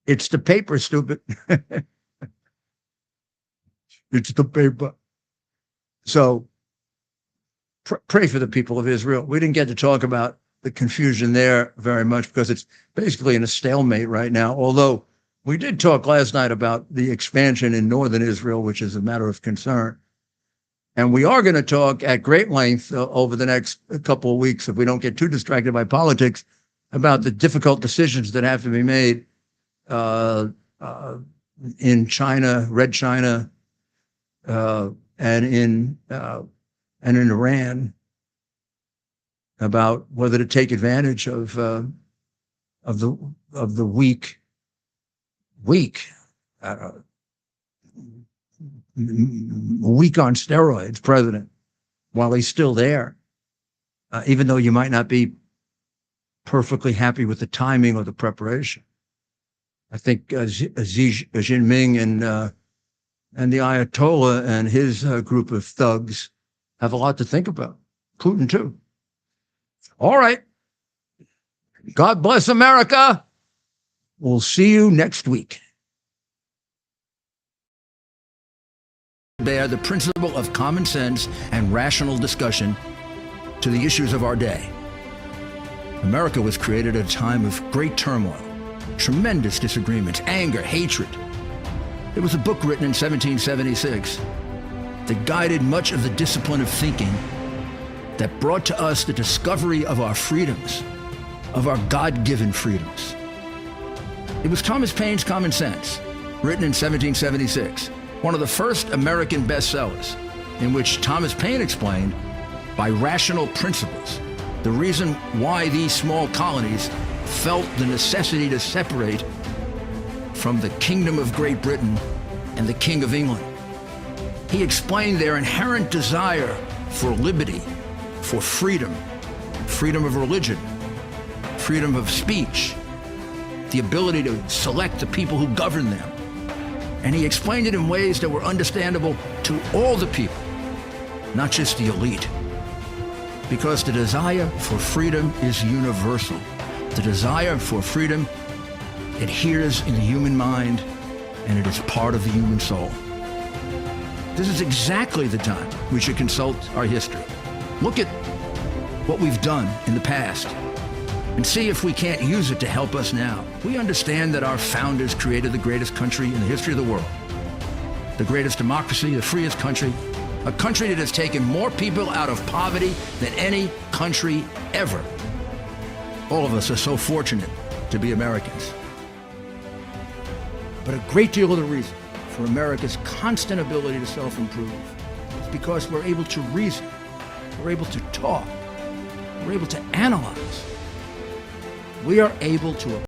A: It's the paper, stupid. It's the paper. So pray for the people of Israel. We didn't get to talk about the confusion there very much because it's basically in a stalemate right now, although we did talk last night about the expansion in northern Israel, which is a matter of concern. And we are going to talk at great length over the next couple of weeks, if we don't get too distracted by politics, about the difficult decisions that have to be made in China, Red China, and in Iran, about whether to take advantage of the weak on steroids president while he's still there, even though you might not be perfectly happy with the timing or the preparation. I think Xi Jinping and the Ayatollah and his group of thugs have a lot to think about. Putin too. All right. God bless America. We'll see you next week. Bear the principle of common sense and rational discussion to the issues of our day. America was created at a time of great turmoil, tremendous disagreements, anger, hatred. There was a book written in 1776 that guided much of the discipline of thinking that brought to us the discovery of our freedoms, of our God-given freedoms. It was Thomas Paine's Common Sense, written in 1776, one of the first American bestsellers, in which Thomas Paine explained, by rational principles, the reason why these small colonies felt the necessity to separate from the Kingdom of Great Britain and the King of England. He explained their inherent desire for liberty, for freedom, freedom of religion, freedom of speech, the ability to select the people who govern them. And he explained it in ways that were understandable to all the people, not just the elite. Because the desire for freedom is universal. The desire for freedom adheres in the human mind, and it is part of the human soul. This is exactly the time we should consult our history. Look at what we've done in the past and see if we can't use it to help us now. We understand that our founders created the greatest country in the history of the world, the greatest democracy, the freest country, a country that has taken more people out of poverty than any country ever. All of us are so fortunate to be Americans. But a great deal of the reason for America's constant ability to self-improve is because we're able to reason, we're able to talk, we're able to analyze. We are able to